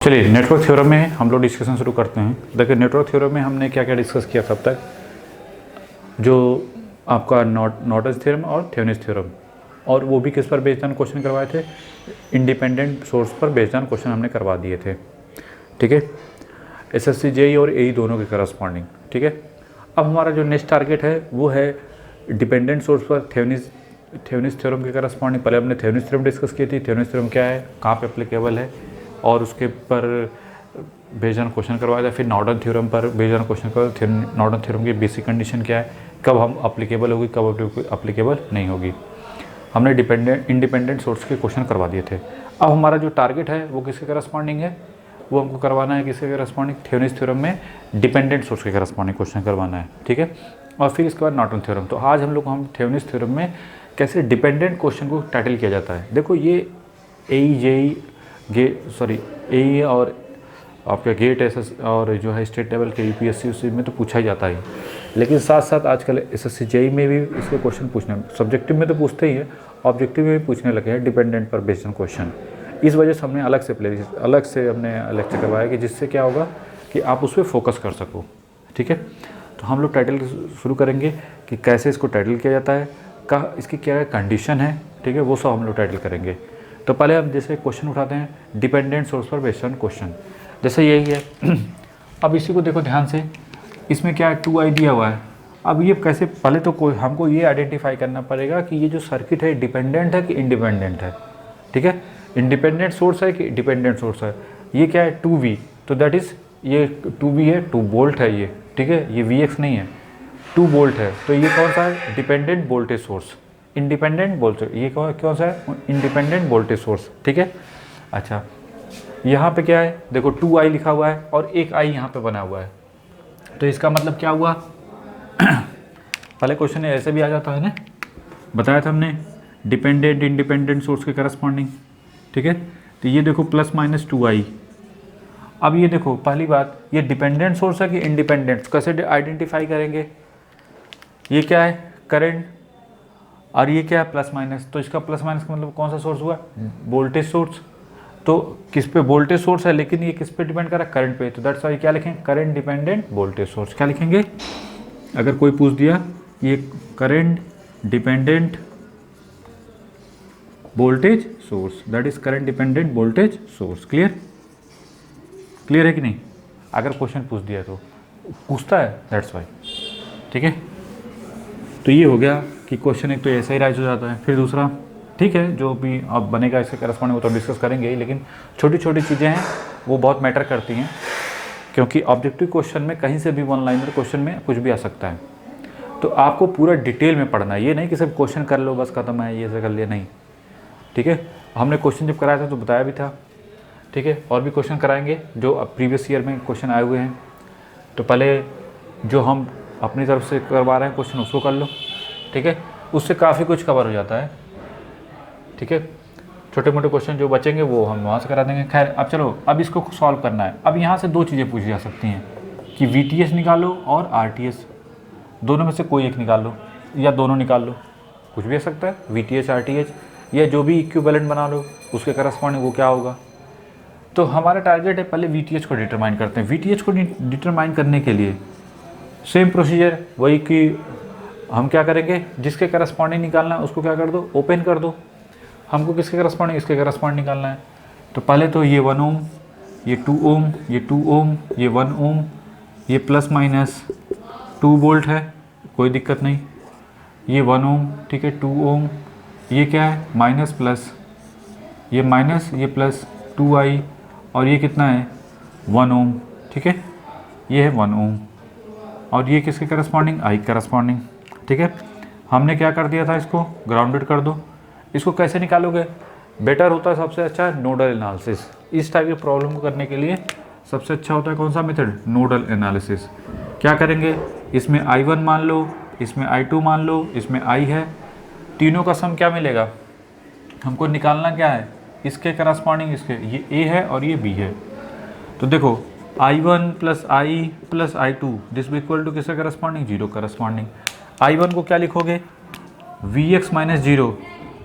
चलिए network theorem में हम लोग डिस्कशन शुरू करते हैं। देखिए नेटवर्क थ्योरम में हमने क्या क्या डिस्कस किया तब तक, जो आपका नॉर्टन्स थ्योरम और थेवेनिन्स थ्योरम, और वो भी किस पर बेस्ड ऑन क्वेश्चन करवाए थे, इंडिपेंडेंट सोर्स पर बेस्ड ऑन क्वेश्चन हमने करवा दिए थे। ठीक है, एसएससी जेईई और एई दोनों के करस्पॉन्डिंग। ठीक है, अब हमारा जो नेक्स्ट टारगेट है वो है डिपेंडेंट सोर्स पर थेवेनिन्स थ्योरम के करस्पॉन्डिंग। पहले हमने थेवेनिन्स थ्योरम डिस्कस की थी, थेवेनिन्स थ्योरम क्या है, कहाँ पे एप्लीकेबल है, और उसके पर बेस्ड ऑन क्वेश्चन करवाया था। फिर नॉर्टन थ्योरम पर बेस्ड ऑन क्वेश्चन करवाया, नॉर्टन थ्योरम की बेसिक कंडीशन क्या है, कब हम अप्लीकेबल होगी, कब अप्लीकेबल नहीं होगी। हमने इंडिपेंडेंट सोर्स के क्वेश्चन करवा दिए थे। अब हमारा जो टारगेट है वो किसके करस्पॉन्डिंग है, वो हमको करवाना है किसके करस्पॉन्डिंग, थेवेनिन्स थ्योरम में डिपेंडेंट सोर्स के करस्पॉन्डिंग क्वेश्चन करवाना है। ठीक है, और फिर इसके बाद नॉर्टन थ्योरम। तो आज हम थेवेनिन्स थ्योरम में कैसे डिपेंडेंट क्वेश्चन को टैकल किया जाता है। देखो ये एई और आपका गेट एसएस और जो है स्टेट लेवल के यूपीएससी उसी में तो पूछा ही जाता है, लेकिन साथ साथ आजकल एसएससी जेईई में भी इसके क्वेश्चन पूछने, सब्जेक्टिव में तो पूछते ही हैं, ऑब्जेक्टिव में भी पूछने लगे हैं डिपेंडेंट पर बेस्ड ऑन क्वेश्चन। इस वजह से हमने अलग से हमने लेक्चर करवाया कि जिससे क्या होगा कि आप उस पर फोकस कर सको। ठीक है, तो हम लोग टाइटल शुरू करेंगे कि कैसे इसको टाइटल किया जाता है, इसकी क्या कंडीशन है। ठीक है, वो सब हम लोग टाइटल करेंगे। तो पहले हम जैसे क्वेश्चन उठाते हैं डिपेंडेंट सोर्स पर बेस्ड ऑन क्वेश्चन, जैसे यही है। अब इसी को देखो ध्यान से, इसमें क्या है 2i दिया हुआ है। अब ये कैसे, पहले तो हमको ये आइडेंटिफाई करना पड़ेगा कि ये जो सर्किट है डिपेंडेंट है कि इंडिपेंडेंट है। ठीक है, इंडिपेंडेंट सोर्स है कि डिपेंडेंट सोर्स है। ये क्या है 2v, तो दैट इज़ ये 2v है, 2 वोल्ट है ये। ठीक है, ये vx नहीं है, 2 वोल्ट है। तो ये कौन सा है, dependent voltage source, independent voltage. ये कौन सा है, इंडिपेंडेंट वोल्टेज सोर्स। ठीक है, अच्छा यहाँ पे क्या है, देखो 2i लिखा हुआ है और एक i यहाँ पे बना हुआ है, तो इसका मतलब क्या हुआ पहले क्वेश्चन ऐसे भी आ जाता है ना, बताया था हमने डिपेंडेंट इंडिपेंडेंट सोर्स के करस्पॉन्डिंग। ठीक है, तो ये देखो प्लस माइनस 2i। अब ये देखो पहली बात, ये डिपेंडेंट सोर्स है कि इंडिपेंडेंट, कैसे आइडेंटिफाई करेंगे। ये क्या है करंट, और ये क्या है प्लस माइनस, तो इसका प्लस माइनस का मतलब कौन सा सोर्स हुआ, वोल्टेज सोर्स। तो किस पे, वोल्टेज सोर्स है, लेकिन ये किस पे डिपेंड कर रहा है, करंट पे। तो दैट्स वाई क्या लिखेंगे, करंट डिपेंडेंट वोल्टेज सोर्स। क्या लिखेंगे, अगर कोई पूछ दिया ये current dependent voltage source, that is current dependent voltage source. Clear है कि नहीं, अगर क्वेश्चन पूछ दिया तो पूछता है, दैट्स वाई। ठीक है, तो ये हो गया कि क्वेश्चन एक तो ऐसा ही राइज हो जाता है। फिर दूसरा, ठीक है, जो भी अब बनेगा इसके करस्पॉन्डिंग वो तो डिस्कस करेंगे ही, लेकिन छोटी छोटी चीज़ें हैं वो बहुत मैटर करती हैं, क्योंकि ऑब्जेक्टिव क्वेश्चन में कहीं से भी वन लाइनर क्वेश्चन में कुछ भी आ सकता है। तो आपको पूरा डिटेल में पढ़ना है, ये नहीं कि सिर्फ क्वेश्चन कर लो बस खत्म है, ये से कर लिया, नहीं। ठीक है, हमने क्वेश्चन जब कराया था तो बताया भी था। ठीक है, और भी क्वेश्चन कराएंगे जो अब प्रीवियस ईयर में क्वेश्चन आए हुए हैं। तो पहले जो हम अपनी तरफ से करवा रहे हैं क्वेश्चन उसको कर लो। ठीक है, उससे काफ़ी कुछ कवर हो जाता है। ठीक है, छोटे मोटे क्वेश्चन जो बचेंगे वो हम वहाँ से करा देंगे। खैर अब चलो, अब इसको सॉल्व करना है। अब यहाँ से दो चीज़ें पूछी जा सकती हैं कि VTH निकालो और RTH, दोनों में से कोई एक निकाल लो या दोनों निकाल लो, कुछ भी हो सकता है, VTH RTH, या जो भी इक्विवेलेंट बना लो उसके करस्पॉन्डिंग वो क्या होगा। तो हमारा टारगेट है पहले VTH को डिटरमाइन करते हैं। VTH को डिटरमाइन करने के लिए सेम प्रोसीजर वही कि हम क्या करेंगे, जिसके करस्पॉन्डिंग निकालना है उसको क्या कर दो, ओपन कर दो। हमको किसके करस्पॉन्डिंग, इसके करस्पॉन्डिंग निकालना है। तो पहले तो ये 1 ओम, ये 2 ओम, ये 2 ओम, ये 1 ओम, ये प्लस माइनस 2 वोल्ट है, कोई दिक्कत नहीं। ये 1 ओम, ठीक है, 2 ओम, ये क्या है माइनस प्लस, ये माइनस, ये प्लस 2i, और ये कितना है 1 ओम। ठीक है, ये है 1 ओम, और ये किसके करस्पॉन्डिंग, i करस्पॉन्डिंग। ठीक है, हमने क्या कर दिया था, इसको ग्राउंडेड कर दो। इसको कैसे निकालोगे, बेटर होता है सबसे अच्छा नोडल एनालिसिस। इस टाइप की प्रॉब्लम को करने के लिए सबसे अच्छा होता है कौन सा मेथड, नोडल एनालिसिस। क्या करेंगे, इसमें i1 मान लो, इसमें i2 मान लो, इसमें i है, तीनों का सम क्या मिलेगा, हमको निकालना क्या है, इसके करस्पॉन्डिंग इसके, ये a है और ये b है। तो देखो i1 plus i plus i2 this भी इक्वल टू किसके करस्पॉन्डिंग, 0 करस्पॉन्डिंग। i1 को क्या लिखोगे, vx माइनस 0,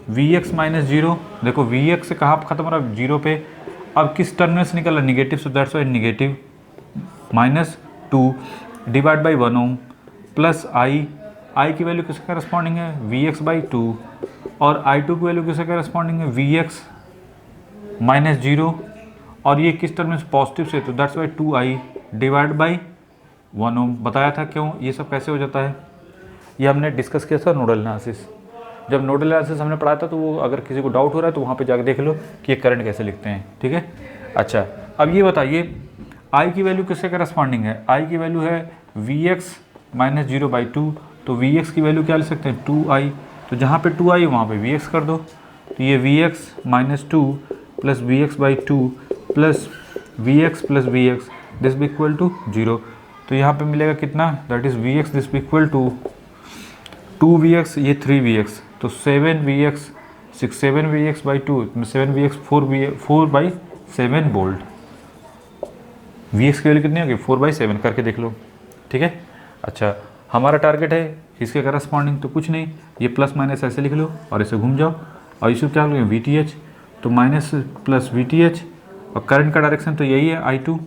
Vx माइनस 0, देखो Vx से कहाँ खत्म हो रहा है, 0 पे, अब किस टर्मिनल से निकला, negative, so that's why negative, -2 divide by 1 ohm plus I की वैल्यू किसके करस्पॉन्डिंग है, Vx/2, और I2 की वैल्यू किसके करस्पॉन्डिंग है, Vx -0, और ये किस टर्म में पॉजिटिव से, तो that's why 2i divide by 1 ओम। बताया था क्यों ये सब कैसे हो जाता है, ये हमने डिस्कस किया था नोडल एनालिसिस। जब नोडल एनालिसिस हमने पढ़ाया था तो वो अगर किसी को डाउट हो रहा है तो वहाँ पे जाकर देख लो कि ये करंट कैसे लिखते हैं, ठीक है। अच्छा, अब ये बताइए I की वैल्यू किसके करस्पॉन्डिंग है, I की वैल्यू है Vx -0/2, तो Vx की वैल्यू क्या लिख सकते हैं, 2i, तो जहाँ पे 2i वहाँ पे Vx कर दो, तो ये Vx -2 plus Vx/2 plus Vx this भी इक्वल टू 0, तो यहाँ पे मिलेगा कितना, दैट इज़ Vx दिस भी इक्वल टू 2Vx, ये 3Vx, तो 7Vx 7Vx/2, 7Vx 4/7 volt. Vx की वैल्यू कितनी होगी, 4/7 करके देख लो, ठीक है। अच्छा, हमारा टारगेट है इसके करस्पॉन्डिंग, तो कुछ नहीं, ये प्लस माइनस ऐसे लिख लो और इसे घूम जाओ, और इसे क्या लोगे, VTH, तो माइनस प्लस VTH, और करंट का डायरेक्शन तो यही है I2।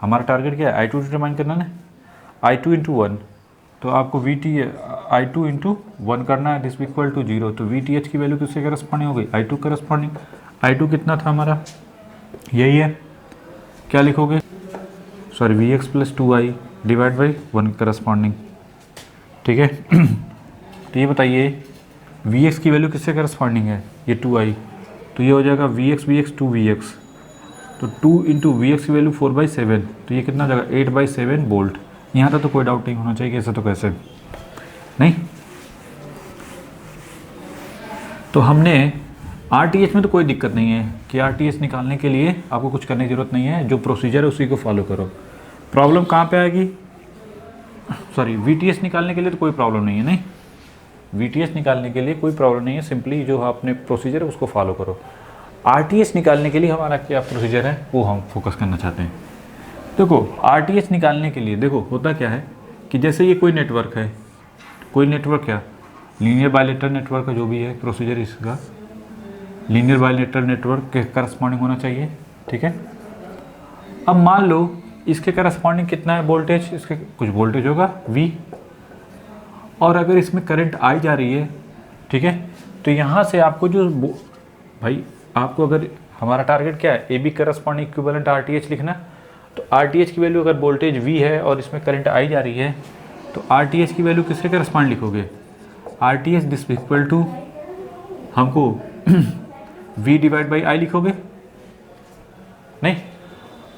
हमारा टारगेट क्या है, I2 डिटरमाइन करना ना, I2 × 1, तो आपको I2 × 1 करना है, दिस इक्वल टू 0, तो VTH की वैल्यू किससे करस्पॉन्डिंग हो गई, I2 करस्पॉन्डिंग। I2 कितना था हमारा, यही है, क्या लिखोगे, sorry Vx + 2i divide by 1 corresponding, ठीक है। तो ये बताइए Vx की वैल्यू किससे करस्पॉन्डिंग है, ये 2i, तो ये हो जाएगा Vx 2Vx, तो 2 × Vx की वैल्यू 4/7, तो ये कितना हो जाएगा 8/7 वोल्ट। यहाँ तक तो कोई डाउट नहीं होना चाहिए, ऐसा तो कैसे नहीं। तो हमने RTH में तो कोई दिक्कत नहीं है कि RTH निकालने के लिए आपको कुछ करने की ज़रूरत नहीं है, जो प्रोसीजर है उसी को फॉलो करो। प्रॉब्लम कहाँ पे आएगी, सॉरी VTH निकालने के लिए तो कोई प्रॉब्लम नहीं है, नहीं VTH निकालने के लिए कोई प्रॉब्लम नहीं है, सिंपली जो आपने प्रोसीजर है उसको फॉलो करो। RTH निकालने के लिए हमारा क्या प्रोसीजर है वो हम फोकस करना चाहते हैं। देखो RTH निकालने के लिए देखो होता क्या है कि जैसे ये कोई नेटवर्क है, कोई नेटवर्क क्या, लीनियर बायलेटरल नेटवर्क का जो भी है प्रोसीजर इसका लीनियर बायलेटरल नेटवर्क के करस्पॉन्डिंग होना चाहिए, ठीक है। अब मान लो इसके करस्पॉन्डिंग कितना है वोल्टेज, इसके कुछ वोल्टेज होगा V, और अगर इसमें करंट आई जा रही है, ठीक है, तो यहाँ से आपको जो भाई आपको अगर हमारा टारगेट क्या है, AB करस्पॉन्डिंग इक्विवेलेंट RTH लिखना, तो RTH की वैल्यू अगर वोल्टेज V है और इसमें करंट आई जा रही है, तो RTH की वैल्यू किसके करस्पॉन्ड लिखोगे, RTH दिस इक्वल टू हमको V डिवाइड बाई I लिखोगे, नहीं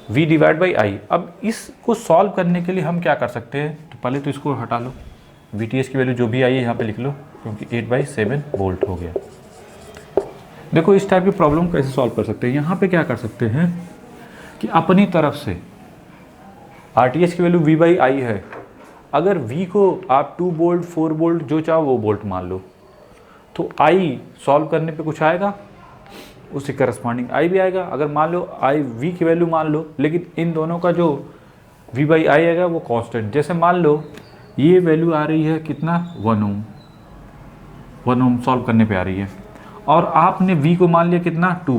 V डिवाइड बाई I। अब इसको सॉल्व करने के लिए हम क्या कर सकते हैं, तो पहले तो इसको हटा लो, VTH की वैल्यू जो भी आई है यहाँ पे लिख लो, क्योंकि 8/7 वोल्ट हो गया। देखो इस टाइप की प्रॉब्लम कैसे सॉल्व कर सकते हैं, यहाँ पे क्या कर सकते हैं कि अपनी तरफ से RTH की वैल्यू V/I है, अगर V को आप 2 वोल्ट 4 वोल्ट जो चाहो वो वोल्ट मान लो, तो I सॉल्व करने पे कुछ आएगा, उससे करस्पॉन्डिंग I भी आएगा। अगर मान लो V की वैल्यू मान लो, लेकिन इन दोनों का जो V/I आएगा वो कांस्टेंट, जैसे मान लो ये वैल्यू आ रही है कितना 1 ओम सॉल्व करने पे आ रही है, और आपने V को मान लिया कितना 2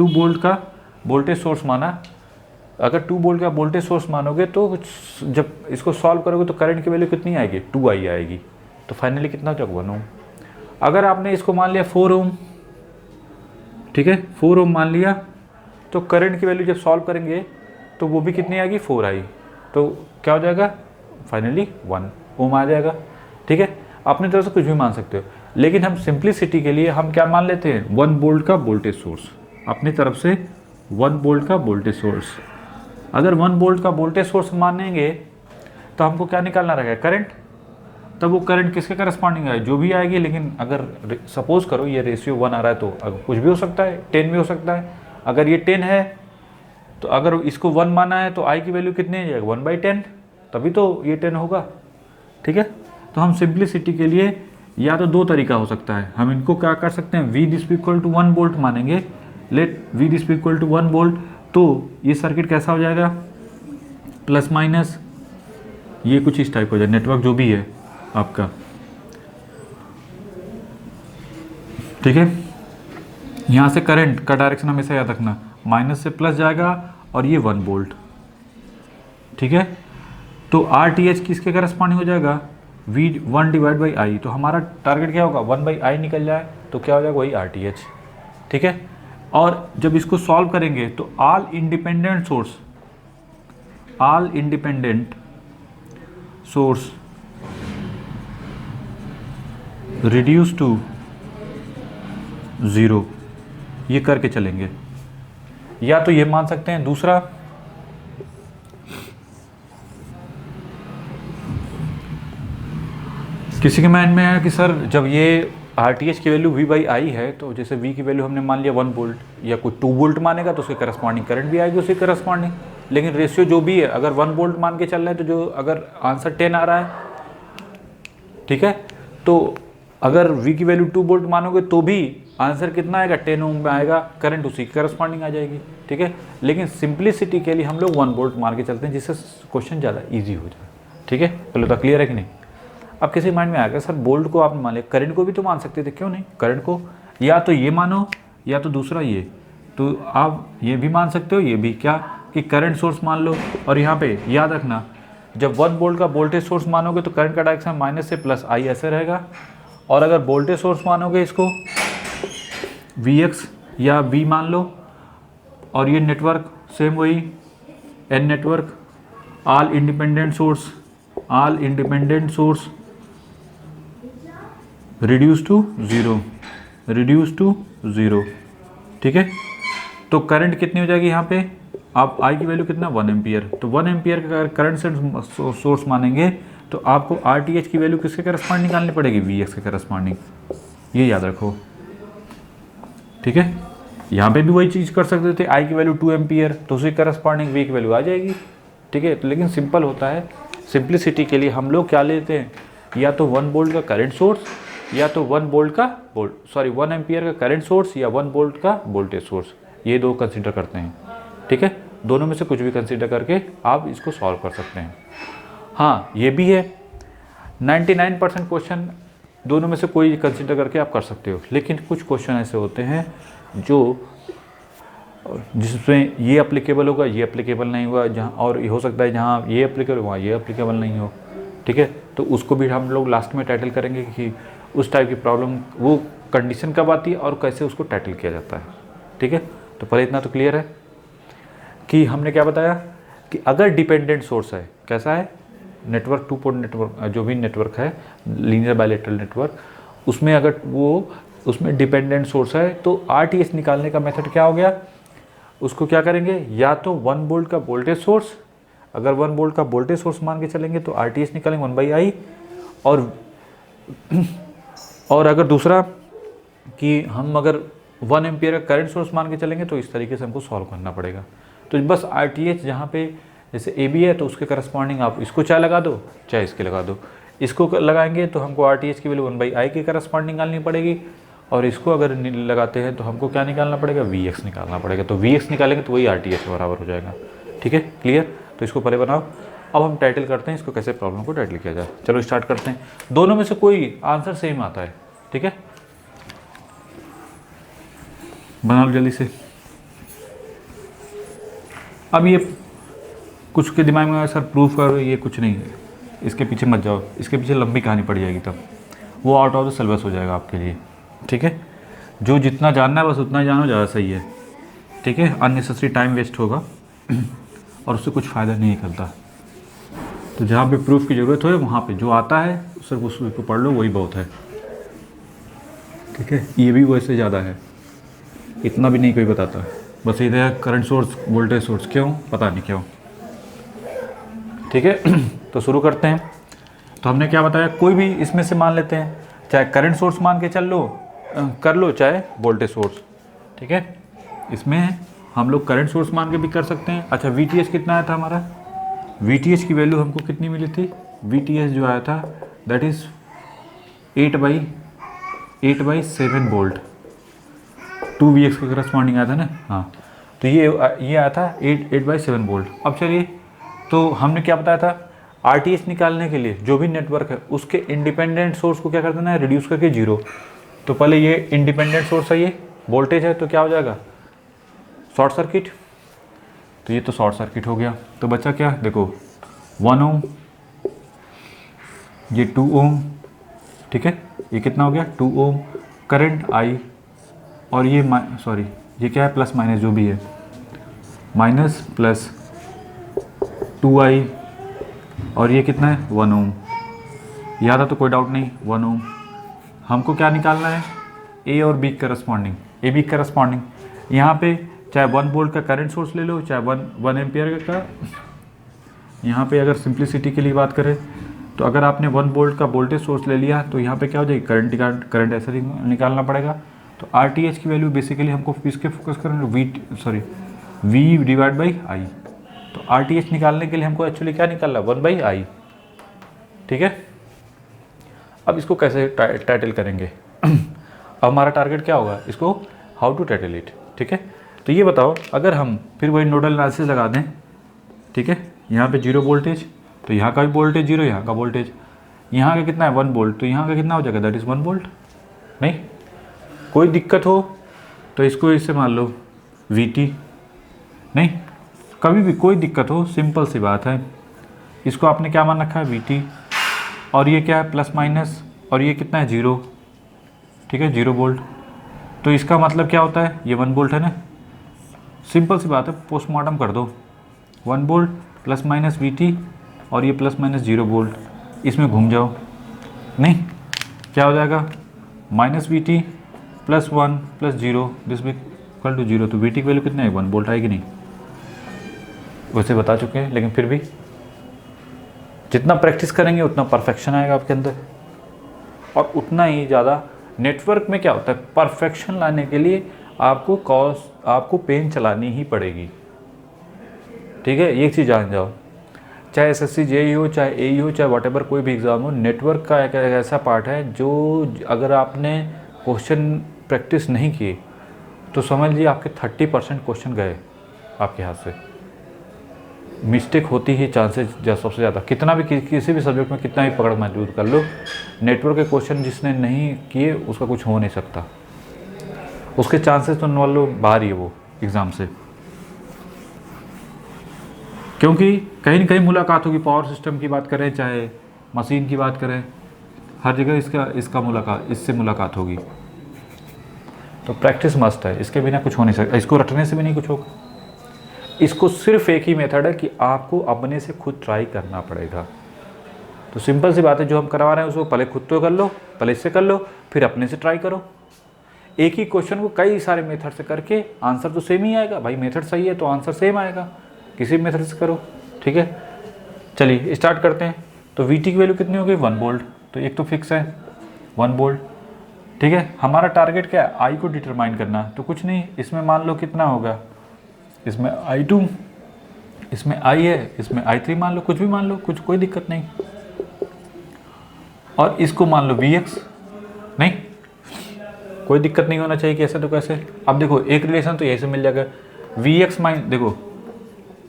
वोल्ट का वोल्टेज सोर्स माना। अगर 2 वोल्ट का वोल्टेज सोर्स मानोगे तो जब इसको सॉल्व करोगे तो करंट की वैल्यू कितनी आएगी, 2i आएगी, तो फाइनली कितना हो जाएगा 1 ओम। अगर आपने इसको मान लिया 4 ओम, ठीक है 4 ओम मान लिया, तो करंट की वैल्यू जब सॉल्व करेंगे तो वो भी कितनी आएगी 4i, तो क्या हो जाएगा फाइनली 1 ओम आ जाएगा, ठीक है। अपनी तरफ से कुछ भी मान सकते हो, लेकिन हम सिंप्लिसिटी के लिए हम क्या मान लेते हैं 1 वोल्ट का वोल्टेज सोर्स, अपनी तरफ से 1 वोल्ट का वोल्टेज सोर्स। अगर 1 वोल्ट का वोल्टेज सोर्स मानेंगे तो हमको क्या निकालना रहेगा, करंट, तब वो करंट किसके करस्पॉन्डिंग है, जो भी आएगी। लेकिन अगर सपोज करो ये रेशियो 1 आ रहा है तो कुछ भी हो सकता है, 10 भी हो सकता है। अगर ये 10 है तो अगर इसको 1 माना है तो I की वैल्यू कितनी है 1/10, तभी तो ये 10 होगा, ठीक है। तो हम सिंप्लिसिटी के लिए या तो 2 तरीका हो सकता है, हम इनको क्या कर सकते हैं V this equal to 1 volt मानेंगे, let V this equal to 1 volt, तो ये सर्किट कैसा हो जाएगा प्लस माइनस, ये कुछ इस टाइप हो जाए, नेटवर्क जो भी है आपका, ठीक है। यहाँ से करंट का डायरेक्शन हमेशा याद रखना, माइनस से प्लस जाएगा और ये 1 वोल्ट, ठीक है। तो RTH किसके करस्पॉन्डिंग हो जाएगा, V1 डिवाइड बाई आई। तो हमारा टारगेट क्या होगा, 1 बाई आई निकल जाए तो क्या हो जाएगा, वही RTH, ठीक है। और जब इसको सॉल्व करेंगे तो all independent source reduce to 0, ये करके चलेंगे। या तो ये मान सकते हैं, दूसरा किसी के माइंड में है कि सर जब ये RTH की वैल्यू V बाई आई है, तो जैसे V की वैल्यू हमने मान लिया 1 वोल्ट या कोई 2 वोल्ट मानेगा तो उसके करस्पॉन्डिंग करंट भी आएगी उसके करस्पॉन्डिंग। लेकिन रेशियो जो भी है, अगर 1 वोल्ट मान के चल रहे हैं तो जो अगर आंसर 10 आ रहा है, ठीक है, तो अगर V की वैल्यू 2 वोल्ट मानोगे तो भी आंसर कितना आएगा, 10 ओम में आएगा, करंट उसी की करस्पॉन्डिंग आ जाएगी, ठीक है। लेकिन सिंप्लिसिटी के लिए हम लोग 1 वोल्ट मान के चलते हैं, जिससे क्वेश्चन ज़्यादा ईजी हो जाए, ठीक है। पहले तो क्लियर है कि नहीं। अब किसी माइंड में आएगा सर वोल्ट को आपने मान लिया, करंट को भी तो मान सकते थे, क्यों नहीं, करंट को या तो ये मानो या तो दूसरा ये, तो आप ये भी मान सकते हो, ये भी, क्या कि करंट सोर्स मान लो। और यहाँ पे याद रखना, जब 1 वोल्ट का वोल्टेज सोर्स मानोगे तो करंट का डायरेक्शन माइनस से प्लस आई ऐसे रहेगा। और अगर वोल्टेज सोर्स मानोगे इसको Vx या V मान लो, और ये नेटवर्क सेम वही N network, all independent source reduce to zero, ठीक है। तो करंट कितनी हो जाएगी यहाँ पे, आप आई की वैल्यू कितना, 1 एम्पियर। तो 1 एम्पियर का करंट से सोर्स मानेंगे तो आपको RTH की वैल्यू किसके करस्पॉन्डिंग निकालनी पड़ेगी, Vx के करस्पॉन्डिंग, ये याद रखो, ठीक है। यहाँ पे भी वही चीज़ कर सकते थे, आई की वैल्यू 2 एम्पियर तो उसके करस्पॉन्डिंग V की वैल्यू आ जाएगी, ठीक है। तो लेकिन सिंपल होता है, सिंप्लिसिटी के लिए हम लोग क्या लेते हैं, या तो 1 वोल्ट का करंट सोर्स, या तो 1 एम्पियर का करंट सोर्स, या 1 वोल्ट का वोल्टेज सोर्स, ये दो कंसीडर करते हैं, ठीक है। दोनों में से कुछ भी कंसीडर करके आप इसको सॉल्व कर सकते हैं। हाँ ये भी है, 99% क्वेश्चन दोनों में से कोई कंसीडर करके आप कर सकते हो। लेकिन कुछ क्वेश्चन ऐसे होते हैं जो जिसमें ये एप्लीकेबल होगा, ये एप्लीकेबल नहीं होगा, जहाँ और हो सकता है जहाँ ये एप्लीकेबल वहाँ ये एप्लीकेबल नहीं हो, ठीक है। तो उसको भी हम लोग लास्ट में टाइटल करेंगे कि उस टाइप की प्रॉब्लम वो कंडीशन कब आती है और कैसे उसको टाइटल किया जाता है, ठीक है। तो पहले इतना तो क्लियर है कि हमने क्या बताया कि अगर डिपेंडेंट सोर्स है, कैसा है, नेटवर्क 2 पोर्ट नेटवर्क, जो भी नेटवर्क है लीनियर बायलैटरल नेटवर्क, उसमें अगर वो उसमें डिपेंडेंट सोर्स है तो RTH निकालने का मेथड क्या हो गया, उसको क्या करेंगे, या तो 1 वोल्ट का वोल्टेज सोर्स, अगर 1 वोल्ट का वोल्टेज सोर्स मान के चलेंगे तो RTH निकालेंगे 1 बाई आई। और अगर दूसरा कि हम अगर 1 एम्पियर का करंट सोर्स मान के चलेंगे तो इस तरीके से हमको सॉल्व करना पड़ेगा। तो बस RTH जहाँ पे जैसे AB है तो उसके करस्पॉन्डिंग आप इसको चाहे लगा दो चाहे इसके लगा दो, इसको लगाएंगे तो हमको RTH की वैल्यू 1 बाई आई के करस्पॉन्डिंग निकालनी पड़ेगी, और इसको अगर लगाते हैं तो हमको क्या निकालना पड़ेगा, Vx निकालना पड़ेगा। तो Vx निकालेंगे तो वही RTH के बराबर हो जाएगा, ठीक है, क्लियर। तो इसको पहले बनाओ, अब हम टाइटल करते हैं इसको, कैसे प्रॉब्लम को टाइटल किया जाए। चलो स्टार्ट करते हैं। दोनों में से कोई आंसर सेम आता है, ठीक है, बना लो जल्दी से। अब ये कुछ के दिमाग में सर प्रूफ करो, ये कुछ नहीं है, इसके पीछे मत जाओ, इसके पीछे लंबी कहानी पड़ जाएगी, तब वो आउट ऑफ द सिलेबस हो जाएगा आपके लिए, ठीक है। जो जितना जानना है बस उतना जानो, ज़्यादा सही है, ठीक है। अननेसेसरी टाइम वेस्ट होगा और उससे कुछ फ़ायदा नहीं निकलता। तो जहाँ पे प्रूफ की ज़रूरत हो वहाँ पे जो आता है सिर्फ उसको पढ़ लो, वही बहुत है, ठीक है। ये भी वैसे ज़्यादा है, इतना भी नहीं कोई बताता, बस ये है करंट सोर्स वोल्टेज सोर्स, क्यों पता नहीं क्यों, ठीक है। तो शुरू करते हैं। तो हमने क्या बताया, कोई भी इसमें से मान लेते हैं, चाहे करंट सोर्स मान के कर लो चाहे वोल्टेज सोर्स, ठीक है। इसमें हम लोग करंट सोर्स मान के भी कर सकते हैं। अच्छा VTH कितना आया था हमारा, VTH की वैल्यू हमको कितनी मिली थी, VTH जो आया था that is 8 by 7 volt, 2 Vx के करस्पॉन्डिंग आया था ना, हाँ। तो ये आया था 8 बाई 7 वोल्ट। अब चलिए, तो हमने क्या बताया था, RTH निकालने के लिए जो भी नेटवर्क है उसके इंडिपेंडेंट सोर्स को क्या कर देना है, रिड्यूस करके 0। तो पहले ये इंडिपेंडेंट सोर्स है, वोल्टेज है तो क्या हो जाएगा, शॉर्ट सर्किट। तो ये तो शॉर्ट सर्किट हो गया। तो बचा क्या, देखो 1 ओम, ये 2 ओम, ठीक है, ये कितना हो गया 2 ओम, करंट आई, और ये सॉरी ये क्या है, प्लस माइनस जो भी है, माइनस प्लस 2i, और ये कितना है 1 ओम। याद है तो कोई डाउट नहीं, 1 ओम। हमको क्या निकालना है, ए और B corresponding, A B corresponding. यहाँ पे चाहे 1 वोल्ट का करंट सोर्स ले लो, चाहे 1 एम्पियर का। यहाँ पे अगर सिंप्लिसिटी के लिए बात करें तो अगर आपने 1 वोल्ट का वोल्टेज सोर्स ले लिया तो यहाँ पे क्या हो जाएगी, करंट ऐसे निकालना पड़ेगा। तो RTH की वैल्यू बेसिकली हमको किसके फोकस करेंगे, V डिवाइड बाई आई। तो RTH निकालने के लिए हमको एक्चुअली क्या निकालना है, 1/i, ठीक है। अब इसको कैसे टाइटल करेंगे अब हमारा टारगेट क्या होगा, इसको हाउ टू टाइटल इट, ठीक है। तो ये बताओ, अगर हम फिर वही नोडल एनालिसिस लगा दें, ठीक है, यहाँ पे 0 वोल्टेज, तो यहाँ का भी वोल्टेज 0, यहाँ का वोल्टेज, यहाँ का कितना है 1 वोल्ट, तो यहाँ का कितना हो जाएगा, दैट इज़ 1 वोल्ट। नहीं, कोई दिक्कत हो तो इसको इससे मान लो VT, नहीं कभी भी कोई दिक्कत हो, सिंपल सी बात है, इसको आपने क्या मान रखा है VT, और ये क्या है प्लस माइनस, और ये कितना है 0, ठीक है 0 वोल्ट। तो इसका मतलब क्या होता है, ये 1 वोल्ट है ना, सिंपल सी बात है, पोस्टमार्टम कर दो, 1 वोल्ट प्लस माइनस VT, और ये प्लस माइनस 0 वोल्ट, इसमें घूम जाओ, नहीं क्या हो जाएगा, minus VT plus 1 plus 0, this भी इक्वल टू 0। तो VT की वैल्यू कितना है, 1 वोल्ट आएगी नहीं, वैसे बता चुके हैं, लेकिन फिर भी जितना प्रैक्टिस करेंगे उतना परफेक्शन आएगा आपके अंदर, और उतना ही ज़्यादा नेटवर्क में क्या होता है, परफेक्शन लाने के लिए आपको पेन चलानी ही पड़ेगी, ठीक है। एक चीज़ जान जाओ, चाहे SSC JEE हो, चाहे AE हो, चाहे व्हाटएवर कोई भी एग्ज़ाम हो, नेटवर्क का एक ऐसा पार्ट है जो अगर आपने क्वेश्चन प्रैक्टिस नहीं किए तो समझ लीजिए आपके 30% क्वेश्चन गए आपके हाथ से। मिस्टेक होती ही चांसेस सबसे ज़्यादा, कितना भी किसी भी सब्जेक्ट में कितना भी पकड़ मजबूत कर लो, नेटवर्क के क्वेश्चन जिसने नहीं किए उसका कुछ हो नहीं सकता, उसके चांसेस तो मान लो बाहर ही है वो एग्ज़ाम से, क्योंकि कहीं ना कहीं मुलाकात होगी। पावर सिस्टम की बात करें, चाहे मशीन की बात करें, हर जगह इससे मुलाकात होगी। तो प्रैक्टिस मस्ट है, इसके बिना कुछ हो नहीं सकता, इसको रटने से भी नहीं कुछ होगा। इसको सिर्फ एक ही मेथड है कि आपको अपने से खुद ट्राई करना पड़ेगा। तो सिंपल सी बात है, जो हम करवा रहे हैं उसको पहले खुद तो कर लो, पहले इससे कर लो, फिर अपने से ट्राई करो। एक ही क्वेश्चन को कई सारे मेथड से करके आंसर तो सेम ही आएगा भाई, मेथड सही है तो आंसर सेम आएगा, किसी भी मेथड से करो, ठीक है। चलिए स्टार्ट करते हैं। तो VT की वैल्यू कितनी होगी, 1 वोल्ट, तो एक तो फिक्स है 1 वोल्ट, ठीक है। हमारा टारगेट क्या है, आई को डिटरमाइन करना। तो कुछ नहीं, इसमें मान लो कितना होगा, इसमें I2, इसमें I है, इसमें I3 मान लो, कुछ भी मान लो, कोई दिक्कत नहीं। और इसको मान लो VX, नहीं कोई दिक्कत नहीं होना चाहिए कि ऐसे तो कैसे। अब देखो एक रिलेशन तो यही से मिल जाएगा, VX देखो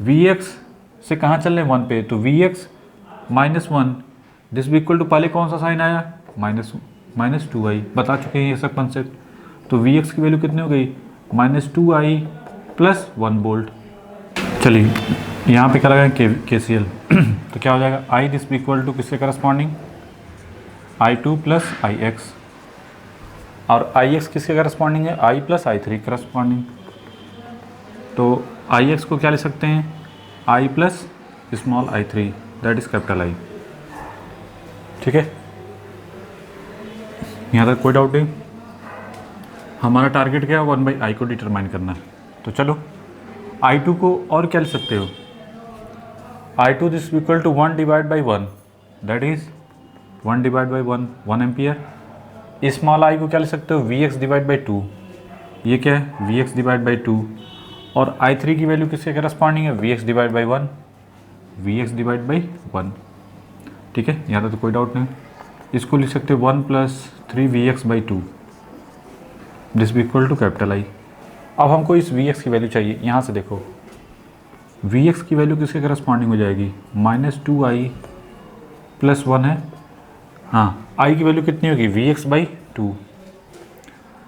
VX से कहाँ चल रहे हैं 1 पे, तो VX -1 दिस भी इक्वल टू, पहले कौन सा साइन आया, -2i, बता चुके हैं ये सब कंसेप्ट। तो VX की वैल्यू कितनी हो गई, -2i प्लस 1 वोल्ट। चलिए यहाँ पे क्या लगाएं, KCL तो क्या हो जाएगा, I दिस भी इक्वल टू किसके करस्पॉन्डिंग, I2 प्लस IX, और IX किसके करस्पॉन्डिंग है, I प्लस I3 करस्पॉन्डिंग। तो IX को क्या ले सकते हैं, I plus small I3, that is capital I, ठीक है। यहाँ तक कोई डाउट नहीं। हमारा टारगेट क्या है, 1/i को डिटरमाइन करना है। तो चलो I2 को और क्या ले सकते हो, I2 this equal to 1 divide by 1, that is 1 divide by 1 ampere. Small I को क्या ले सकते हो, VX डिवाइड बाई 2, ये क्या है VX डिवाइड बाई 2, और I3 की वैल्यू किसके करस्पॉन्डिंग है, VX divide by 1, VX divide by 1, ठीक है। यहाँ तो कोई डाउट नहीं। इसको लिख सकते हो 1 प्लस 3VX बाई 2, दिस भी इक्वल टू कैपिटल I। अब हमको इस VX की वैल्यू चाहिए। यहाँ से देखो VX की वैल्यू किसके करस्पॉन्डिंग हो जाएगी, -2i प्लस 1 है, हाँ I की वैल्यू कितनी होगी, VX बाई 2,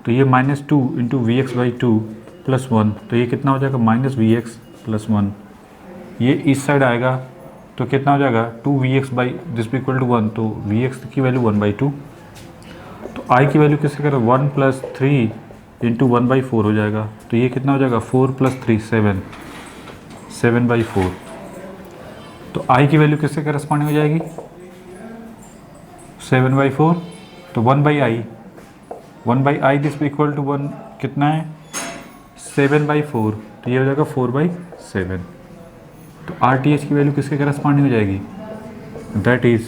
तो ये -2 into V X by two plus 1, तो ये कितना हो जाएगा -Vx प्लस 1। ये इस साइड आएगा तो कितना हो जाएगा 2Vx by this equal to 1, तो Vx की वैल्यू 1/2। तो I की वैल्यू किससे करें 1 + 3 इंटू 1/4 हो जाएगा, तो ये कितना हो जाएगा 4 + 3 7, 7/4। तो I की वैल्यू किससे करस्पॉन्डिंग हो जाएगी 7/4, तो 1/i दिस इक्वल टू 1 कितना है 7/4, तो ये हो जाएगा 4/7। तो RTH की वैल्यू किसके करस्पॉन्डिंग हो जाएगी, दैट इज़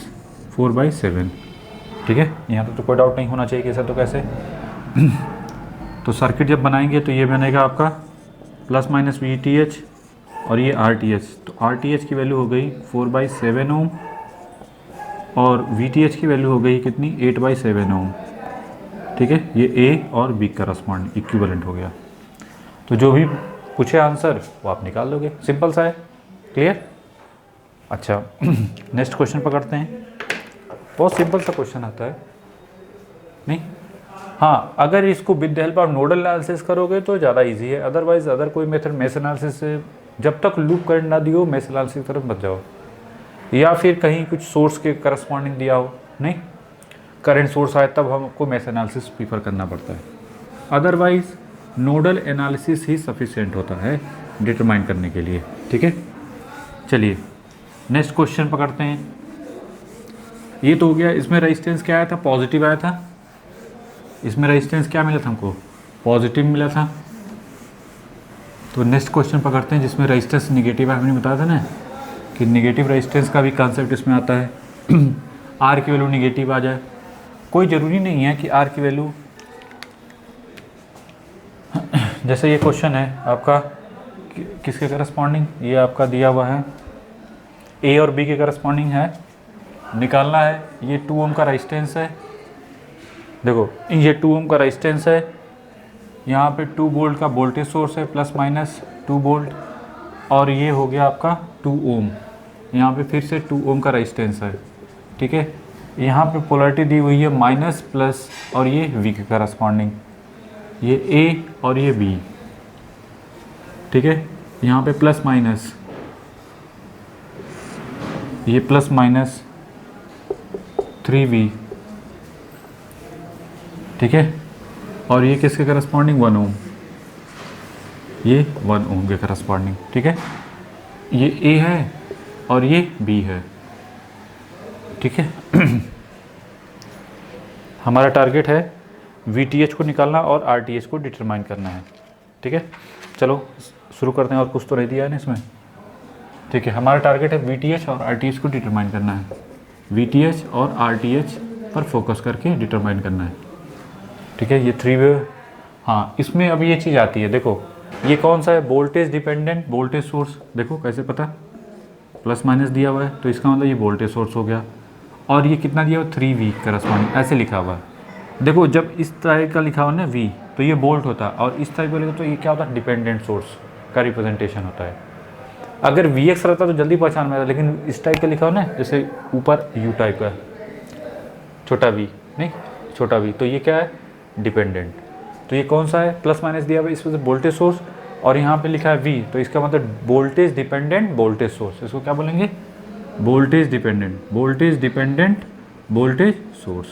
4/7। ठीक है, यहाँ तो कोई डाउट नहीं होना चाहिए कि सर तो कैसे। तो सर्किट जब बनाएंगे तो ये बनेगा आपका ± VTH और ये RTH। तो RTH की वैल्यू हो गई 4/7 ओम और VTH की वैल्यू हो गई कितनी 8/7 ओम। ठीक है, ये A और B करस्पॉन्ड इक्विवेलेंट हो गया। तो जो भी पूछे आंसर वो आप निकाल लोगे, सिंपल सा है। क्लियर? अच्छा नेक्स्ट क्वेश्चन पकड़ते हैं। बहुत सिंपल सा क्वेश्चन आता है नहीं। हाँ, अगर इसको with the help of nodal analysis करोगे तो ज़्यादा इजी है, अदरवाइज अदर कोई मेथड मेश एनालिसिस से जब तक लूप करंट ना दियो मेश एनालिसिस की तरफ मत जाओ, या फिर कहीं कुछ सोर्स के करस्पॉन्डिंग दिया हो, नहीं करंट सोर्स आए तब हमको मेश एनालिसिस प्रीफर करना पड़ता है, अदरवाइज नोडल एनालिसिस ही सफिशिएंट होता है डिटरमाइन करने के लिए। ठीक है, चलिए नेक्स्ट क्वेश्चन पकड़ते हैं। ये तो हो गया, इसमें रेजिस्टेंस क्या आया था, पॉजिटिव आया था। इसमें रेजिस्टेंस क्या मिला था हमको, पॉजिटिव मिला था। तो नेक्स्ट क्वेश्चन पकड़ते हैं जिसमें रेजिस्टेंस निगेटिव है। हमने बताया था ना कि निगेटिव रेजिस्टेंस का भी कॉन्सेप्ट इसमें आता है। आर की वैल्यू निगेटिव आ जाए, कोई ज़रूरी नहीं है कि आर की वैल्यू, जैसे ये क्वेश्चन है आपका किसके करस्पॉन्डिंग, ये आपका दिया हुआ है ए और बी के करस्पॉन्डिंग है, निकालना है। ये 2 ओम का रेजिस्टेंस है, देखो ये 2 ओम का रेजिस्टेंस है, यहाँ पे 2 वोल्ट का वोल्टेज सोर्स है ±2 वोल्ट, और ये हो गया आपका 2 ओम, यहाँ पे फिर से 2 ओम का रेजिस्टेंस है। ठीक है, यहाँ पे पोलैरिटी दी हुई है माइनस प्लस और ये V के करस्पॉन्डिंग, ये A और ये B। ठीक है, यहाँ पे प्लस माइनस, ये ±3V। ठीक है, और ये किसके करस्पॉन्डिंग 1 ओम, ये 1 ओम के करस्पॉन्डिंग। ठीक है, ये A है और ये B है। ठीक है, हमारा टारगेट है VTH को निकालना और RTH को डिटरमाइन करना है। ठीक है, चलो शुरू करते हैं, और कुछ तो नहीं दिया है ना इसमें। ठीक है, हमारा टारगेट है VTH और RTH को डिटरमाइन करना है, VTH और RTH पर फोकस करके डिटरमाइन करना है। ठीक है, ये 3 वे। हाँ, इसमें अब ये चीज़ आती है, देखो ये कौन सा है, वोल्टेज डिपेंडेंट वोल्टेज सोर्स। देखो कैसे पता, प्लस माइनस दिया हुआ है तो इसका मतलब ये वोल्टेज सोर्स हो गया, और ये कितना दिया हुआ 3V करस्पॉन्डिंग, ऐसे लिखा हुआ है। देखो जब इस तरह का लिखा हुआ ना V, तो ये वोल्ट होता है, और इस तरह का लिखा तो ये क्या होता है, डिपेंडेंट सोर्स का रिप्रेजेंटेशन होता है। अगर Vx रहता तो जल्दी पहचान में आता, लेकिन इस टाइप का लिखा हो ना, जैसे ऊपर U टाइप का छोटा V, नहीं छोटा V, तो ये क्या है, डिपेंडेंट। तो ये कौन सा है, प्लस माइनस दिया हुआ है, इसमें वोल्टेज सोर्स, और यहाँ पे लिखा है V, तो इसका मतलब वोल्टेज डिपेंडेंट वोल्टेज सोर्स। इसको क्या बोलेंगे, voltage dependent voltage dependent voltage source,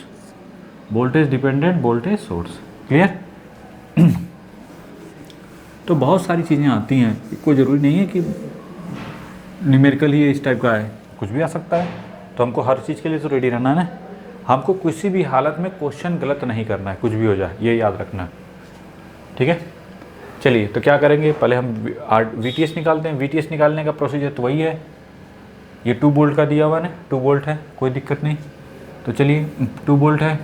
voltage dependent voltage source. Clear? तो बहुत सारी चीज़ें आती हैं, कोई ज़रूरी नहीं है कि न्यूमेरिकल ही इस टाइप का है, कुछ भी आ सकता है। तो हमको हर चीज़ के लिए तो रेडी रहना है ना, हमको किसी भी हालत में क्वेश्चन गलत नहीं करना है, कुछ भी हो जाए, ये याद रखना है। ठीक है, चलिए तो क्या करेंगे, पहले हम VTH निकालते हैं। VTH निकालने का प्रोसीजर तो वही है, ये 2 वोल्ट का दिया हुआ है ना, 2 वोल्ट है, कोई दिक्कत नहीं। तो चलिए 2 वोल्ट है,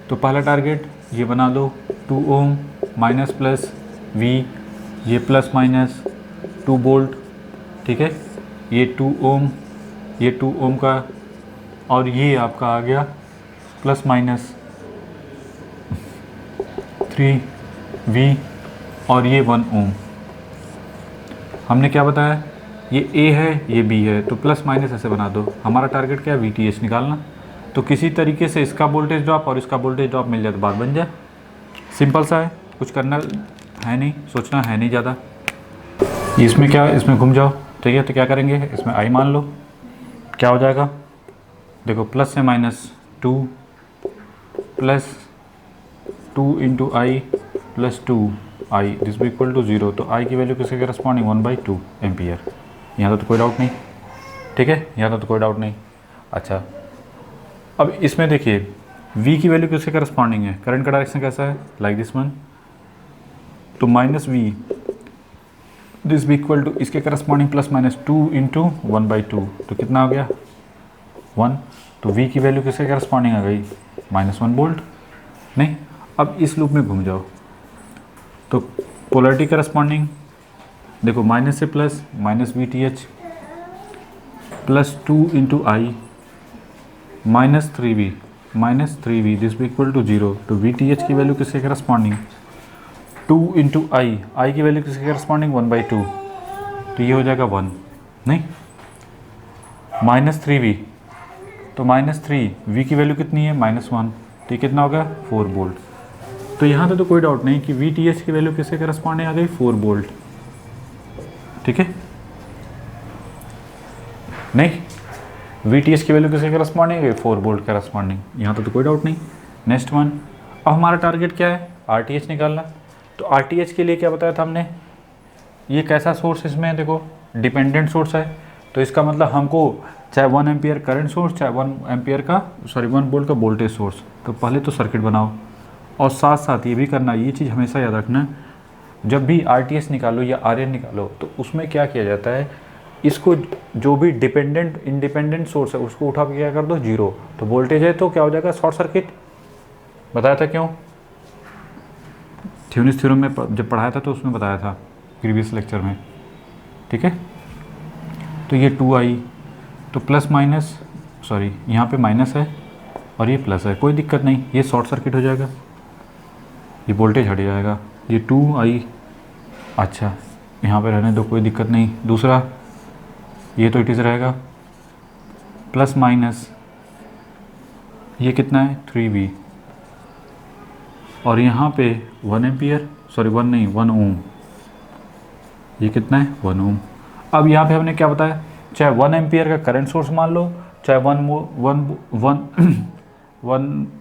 तो पहला टारगेट ये बना दो 2 ओम माइनस प्लस V, ये प्लस माइनस 2 वोल्ट। ठीक है, ये 2 ओम, ये 2 ओम का, और ये आपका आ गया प्लस माइनस 3V, और ये 1 ओम। हमने क्या बताया, ये A है ये B है, तो प्लस माइनस ऐसे बना दो। हमारा टारगेट क्या है, VTH निकालना। तो किसी तरीके से इसका वोल्टेज ड्रॉप और इसका वोल्टेज ड्रॉप मिल जाए तो बात बन जाए। सिंपल सा है, कुछ करना है नहीं, सोचना है नहीं ज़्यादा। इसमें क्या, इसमें घूम जाओ, ठीक है। तो क्या करेंगे, इसमें आई मान लो, क्या हो जाएगा, देखो प्लस से minus 2 plus 2 into I plus 2 I this भी इक्वल टू 0। तो आई की वैल्यू किसके करस्पॉन्डिंग 1/2 एम्पियर। यहाँ तो कोई डाउट नहीं, ठीक है, यहाँ तो कोई डाउट नहीं। अच्छा, अब इसमें देखिए v की वैल्यू किसके करस्पॉन्डिंग है, करंट का डायरेक्शन कैसा है, लाइक दिस वन। तो माइनस वी दिस भी इक्वल टू इसके करस्पॉन्डिंग प्लस माइनस 2 इंटू 1/2। तो कितना हो गया 1। तो v की वैल्यू किसके करस्पॉन्डिंग आ गई -1 वोल्ट। नहीं, अब इस लूप में घूम जाओ, तो पोलरिटी करस्पॉन्डिंग देखो माइनस से plus minus VTH plus 2 into I -3V this भी इक्वल टू 0। तो VTH की वैल्यू किसके करस्पॉन्डिंग 2 इंटू आई की वैल्यू किसके करस्पॉन्डिंग 1/2। तो ये हो जाएगा 1, नहीं -3V। तो -3 V की वैल्यू कितनी है -1। तो ये कितना होगा 4 वोल्ट। तो यहाँ तो कोई डाउट नहीं कि VTH की वैल्यू किसके करस्पॉन्डिंग आ गई 4 वोल्ट, ठीक है। नहीं, VTH की वैल्यू किसके करस्पॉन्डिंग है 4 वोल्ट करस्पॉन्डिंग, यहाँ तो कोई डाउट नहीं। नेक्स्ट वन, अब हमारा टारगेट क्या है, RTH निकालना। तो RTH के लिए क्या बताया था हमने, ये कैसा सोर्स इसमें है, देखो डिपेंडेंट सोर्स है। तो इसका मतलब हमको चाहे 1 एम्पियर करंट सोर्स, चाहे 1 वोल्ट का वोल्टेज सोर्स। तो पहले तो सर्किट बनाओ, और साथ साथ ये भी करना, ये चीज़ हमेशा याद रखना, जब भी RTH निकालो या RN निकालो तो उसमें क्या किया जाता है, इसको जो भी इंडिपेंडेंट सोर्स है उसको उठा के क्या कर दो 0। तो वोल्टेज है तो क्या हो जाएगा शॉर्ट सर्किट। बताया था क्यों, थ्योनिस थ्योरम में जब पढ़ाया था तो उसमें बताया था प्रीवियस लेक्चर में, ठीक है। तो ये 2i, तो प्लस माइनस सॉरी यहाँ पे माइनस है और ये प्लस है, कोई दिक्कत नहीं, ये शॉर्ट सर्किट हो जाएगा, ये वोल्टेज हट जाएगा। ये 2i, अच्छा यहाँ पे रहने दो, कोई दिक्कत नहीं। दूसरा ये तो इट इज़ रहेगा प्लस माइनस, ये कितना है 3v, और यहाँ पे 1 एम्पियर सॉरी 1 नहीं 1 ओम, ये कितना है 1 ओम। अब यहाँ पे हमने क्या बताया, चाहे 1 एम्पियर का करंट सोर्स मान लो, चाहे 1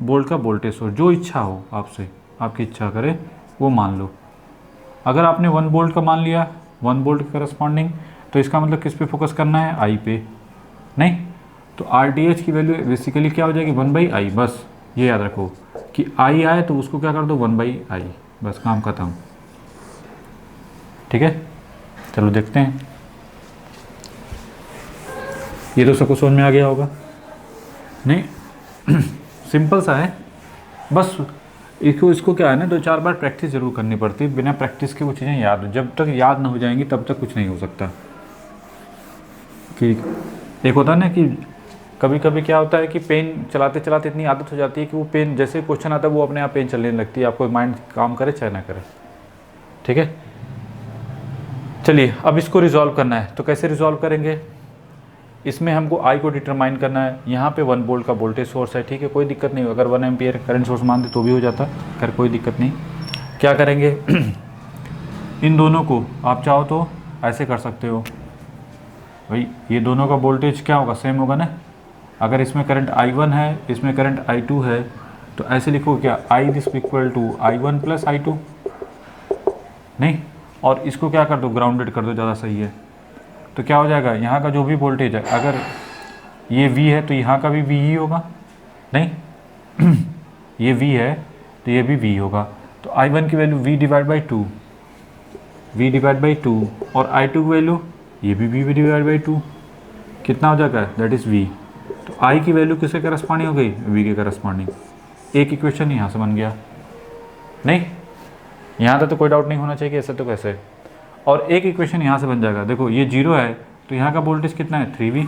वोल्ट का वोल्टेज सोर्स, जो इच्छा हो आपसे, आपकी इच्छा करे वो मान लो। अगर आपने 1 वोल्ट का मान लिया, 1 वोल्ट करस्पॉन्डिंग, तो इसका मतलब किस पे फोकस करना है, आई पे। नहीं, तो RTH की वैल्यू बेसिकली क्या हो जाएगी 1/I। बस ये याद रखो कि आई आए तो उसको क्या कर दो 1/I, बस काम खत्म, ठीक है। चलो देखते हैं, ये तो सबको समझ में आ गया होगा। नहीं सिंपल सा है, बस इसको क्या है ना 2-4 बार प्रैक्टिस जरूर करनी पड़ती है, बिना प्रैक्टिस के वो चीज़ें याद, जब तक याद ना हो जाएंगी तब तक कुछ नहीं हो सकता। कि एक होता है ना कि कभी कभी क्या होता है कि पेन चलाते चलाते इतनी आदत हो जाती है कि वो पेन जैसे क्वेश्चन आता है वो अपने आप पेन चलने लगती है, आपको माइंड काम करे चाहे ना करे, ठीक है। चलिए अब इसको रिजॉल्व करना है, तो कैसे रिजॉल्व करेंगे, इसमें हमको आई को डिटरमाइन करना है। यहाँ पे 1 वोल्ट का वोल्टेज सोर्स है, ठीक है, कोई दिक्कत नहीं, अगर 1 एम्पियर करंट सोर्स मान दे तो भी हो जाता, खैर कोई दिक्कत नहीं। क्या करेंगे इन दोनों को आप चाहो तो ऐसे कर सकते हो, भाई ये दोनों का वोल्टेज क्या होगा, सेम होगा ना। अगर इसमें करंट I1 है, इसमें करंट I2 है, तो ऐसे लिखो क्या, I this equal to I1 plus I2, नहीं, और इसको क्या कर दो ग्राउंडेड कर दो, ज़्यादा सही है। तो क्या हो जाएगा, यहाँ का जो भी वोल्टेज है, अगर ये V है तो यहाँ का भी V ही होगा, नहीं ये V है तो ये भी V होगा। तो I1 की वैल्यू V डिवाइड बाई 2 और I2 की वैल्यू ये भी V डिवाइड बाई 2, कितना हो जाएगा, दैट इज़ V। तो I की वैल्यू किसके करस्पॉन्डिंग हो गई, V के करस्पॉन्डिंग। एक इक्वेशन यहाँ से बन गया, नहीं यहाँ तक तो कोई डाउट नहीं होना चाहिए कि ऐसे तो कैसे। और एक इक्वेशन यहाँ से बन जाएगा, देखो ये 0 है तो यहाँ का वोल्टेज कितना है 3V।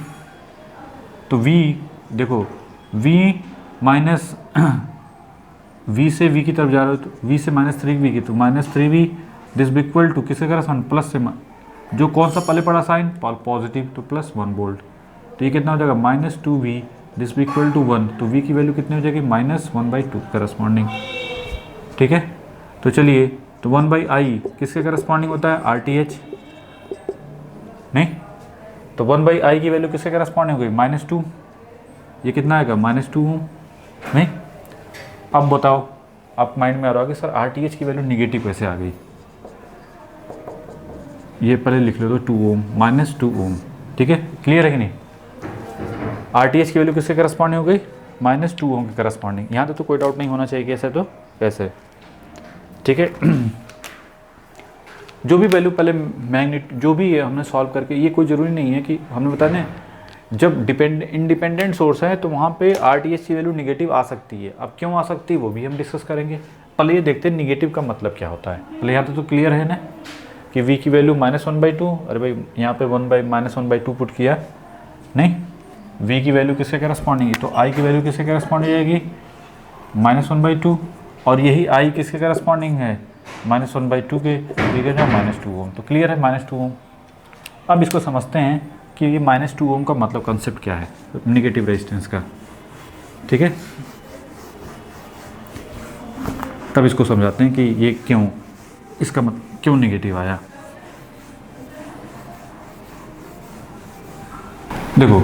तो V देखो V माइनस V से V की तरफ जा रहे हो, तो V से -3V की, तो -3V दिस इक्वल टू किसके करस्पॉन्ड, प्लस से जो कौन सा पहले पड़ा साइन पॉजिटिव, तो प्लस 1 वोल्ट। तो ये कितना हो जाएगा -2V दिस इक्वल टू 1। तो V की वैल्यू कितनी हो जाएगी -1/2 करस्पॉन्डिंग, ठीक है। तो चलिए, तो 1/i किसके करस्पॉन्डिंग होता है? RTH। नहीं, तो 1/i की वैल्यू किसके करस्पॉन्डिंग हो गई? -2। ये कितना आएगा? -2 ओम। नहीं, अब बताओ, आप माइंड में आ रहा है कि सर RTH की वैल्यू निगेटिव कैसे आ गई? ये पहले लिख लो, तो 2 ओम, -2 ओम। ठीक है, क्लियर है कि नहीं? RTH की वैल्यू किसके करस्पॉन्डिंग हो गई? -2 ओम के करस्पॉन्डिंग। यहाँ तो कोई डाउट नहीं होना चाहिए, कैसे तो कैसे। ठीक है, जो भी वैल्यू पहले मैग्नेट जो भी है हमने सॉल्व करके, ये कोई ज़रूरी नहीं है कि हमने बताया ना, जब इंडिपेंडेंट सोर्स है तो वहाँ पे RTH की वैल्यू निगेटिव आ सकती है। अब क्यों आ सकती है वो भी हम डिस्कस करेंगे। पहले ये देखते हैं निगेटिव का मतलब क्या होता है। पहले यहाँ तो क्लियर है ना कि V की वैल्यू -1/2। अरे भाई, यहाँ पे -1/2 पुट किया। नहीं, V की वैल्यू किसके करस्पॉन्डिंग है? तो I की वैल्यू किसके करस्पॉन्डिंग जाएगी? -1/2। और यही I किसके करस्पॉन्डिंग है? -1/2 के, ठीक है ना, -2 ओम। तो क्लियर है, -2 ओम। अब इसको समझते हैं कि ये -2 ओम का मतलब कंसेप्ट क्या है निगेटिव रेजिस्टेंस का। ठीक है, तब इसको समझाते हैं कि ये क्यों, इसका मतलब क्यों निगेटिव आया। देखो,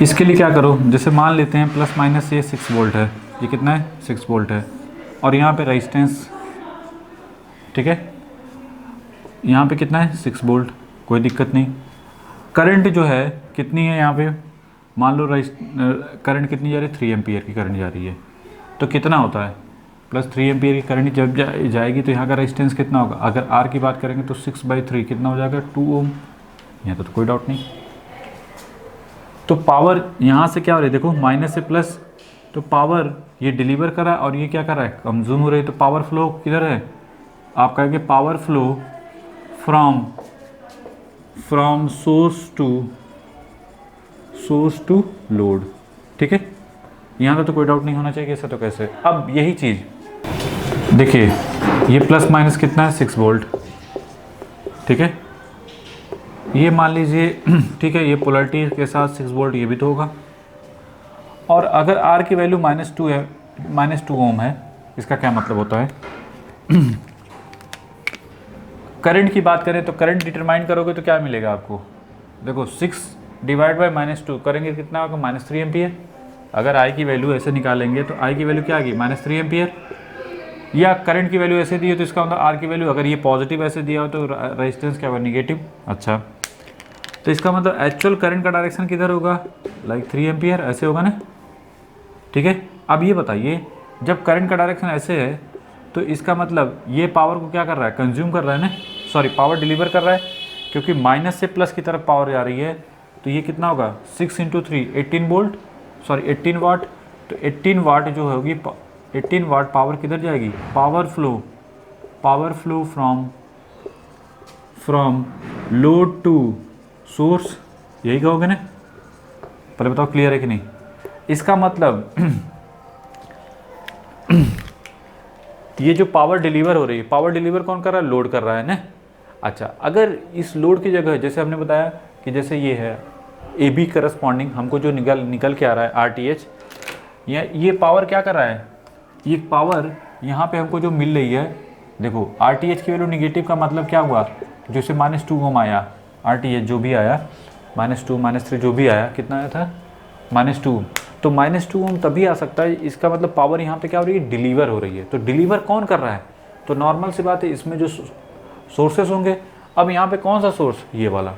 इसके लिए क्या करो, जैसे मान लेते हैं प्लस माइनस ये 6 वोल्ट है, ये कितना है? 6 वोल्ट है, और यहाँ पे रेजिस्टेंस, ठीक है, यहाँ पे कितना है? 6 वोल्ट, कोई दिक्कत नहीं। करंट जो है कितनी है यहाँ पे? मान लो करंट कितनी जा रही है? 3 एम्पियर की करंट जा रही है। तो कितना होता है? +3 एम्पियर की करंट जब जाएगी तो यहाँ का रेजिस्टेंस कितना होगा? अगर R की बात करेंगे तो 6/3 कितना हो जाएगा? 2 ओम। यहाँ तो कोई डाउट नहीं। तो पावर यहाँ से क्या हो रही है? देखो, माइनस से प्लस, तो पावर ये डिलीवर कर रहा है और ये क्या कर रहा है? कंज्यूम हो रही है। तो पावर फ्लो किधर है? आप कहेंगे power flow from source to load. ठीक है, यहाँ तो कोई डाउट नहीं होना चाहिए कैसे तो कैसे। अब यही चीज़ देखिए, ये प्लस माइनस कितना है? 6 वोल्ट। ठीक है, ये मान लीजिए, ठीक है, ये पोलरिटी के साथ 6 वोल्ट ये भी तो होगा। और अगर R की वैल्यू -2 है, -2 ओम है, इसका क्या मतलब होता है? करंट की बात करें तो करंट डिटरमाइन करोगे तो क्या मिलेगा आपको? देखो, 6 डिवाइड बाय -2 करेंगे कितना होगा? -3 एम्पियर। अगर I की वैल्यू ऐसे निकालेंगे तो I की वैल्यू क्या आ गई? -3 एम्पियर। या करंट की वैल्यू ऐसे दी है तो इसका मतलब R की वैल्यू, अगर ये पॉजिटिव ऐसे दिया हो तो रेजिस्टेंस क्या होगा? निगेटिव। अच्छा, तो इसका मतलब एक्चुअल करंट का डायरेक्शन किधर होगा? लाइक 3 एम्पियर, ऐसे होगा ना। ठीक है, अब ये बताइए, जब करंट का डायरेक्शन ऐसे है तो इसका मतलब ये पावर को क्या कर रहा है? कंज्यूम कर रहा है ना, सॉरी, पावर डिलीवर कर रहा है, क्योंकि माइनस से प्लस की तरफ पावर जा रही है। तो ये कितना होगा? 6 × 3 18 वोल्ट, सॉरी 18 वाट। तो 18 वाट जो होगी, 18 वाट पावर किधर जाएगी? Power flow from load to source, यही कहोगे ना? पहले बताओ क्लियर है कि नहीं? इसका मतलब ये जो पावर डिलीवर हो रही है, पावर डिलीवर कौन कर रहा है? लोड कर रहा है ना। अच्छा, अगर इस लोड की जगह, जैसे हमने बताया कि जैसे ये है AB करस्पॉन्डिंग, हमको जो निकल के आ रहा है RTH, ये पावर क्या कर रहा है? ये पावर यहाँ पे हमको जो मिल रही है, देखो RTH की वैल्यू निगेटिव का मतलब क्या हुआ? जैसे -2 ओम आया, RTH जो भी आया, -2 -3 जो भी आया, कितना आया था? -2। तो -2 ओम तभी आ सकता है, इसका मतलब पावर यहाँ पे क्या हो रही है? डिलीवर हो रही है। तो डिलीवर कौन कर रहा है? तो नॉर्मल सी बात है, इसमें जो सोर्सेस होंगे। अब यहाँ पे कौन सा सोर्स? ये वाला।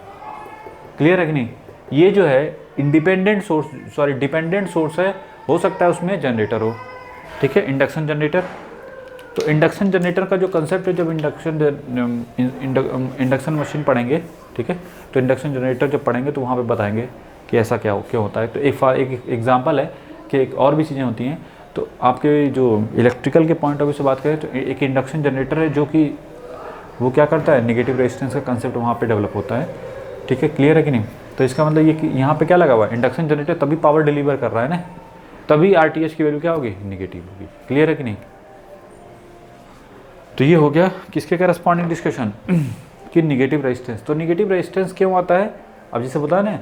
क्लियर है कि नहीं? ये जो है डिपेंडेंट सोर्स है, हो सकता है उसमें जनरेटर हो। ठीक है, इंडक्शन जनरेटर। तो इंडक्शन जनरेटर का जो कंसेप्ट है, जब इंडक्शन मशीन पढ़ेंगे, ठीक है, तो इंडक्शन जनरेटर जब पढ़ेंगे तो वहाँ पे बताएंगे कि ऐसा क्यों होता है। तो एक एग्जांपल है कि एक और भी चीज़ें होती हैं। तो आपके जो इलेक्ट्रिकल के पॉइंट ऑफ व्यू से बात करें तो एक इंडक्शन जनरेटर है जो कि वो क्या करता है? नेगेटिव रेजिस्टेंस का कंसेप्ट वहाँ पे डेवलप होता है। ठीक है, क्लियर है कि नहीं? तो इसका मतलब ये कि यहाँ पे क्या लगा हुआ है? इंडक्शन जनरेटर तभी पावर डिलीवर कर रहा है ना, तभी RTH की वैल्यू क्या होगी? निगेटिव होगी। क्लियर है कि नहीं? तो ये हो गया किसके करस्पॉन्डिंग डिस्कशन कि निगेटिव रेजिस्टेंस। तो निगेटिव रेजिस्टेंस क्यों आता है? अब जैसे बताया ना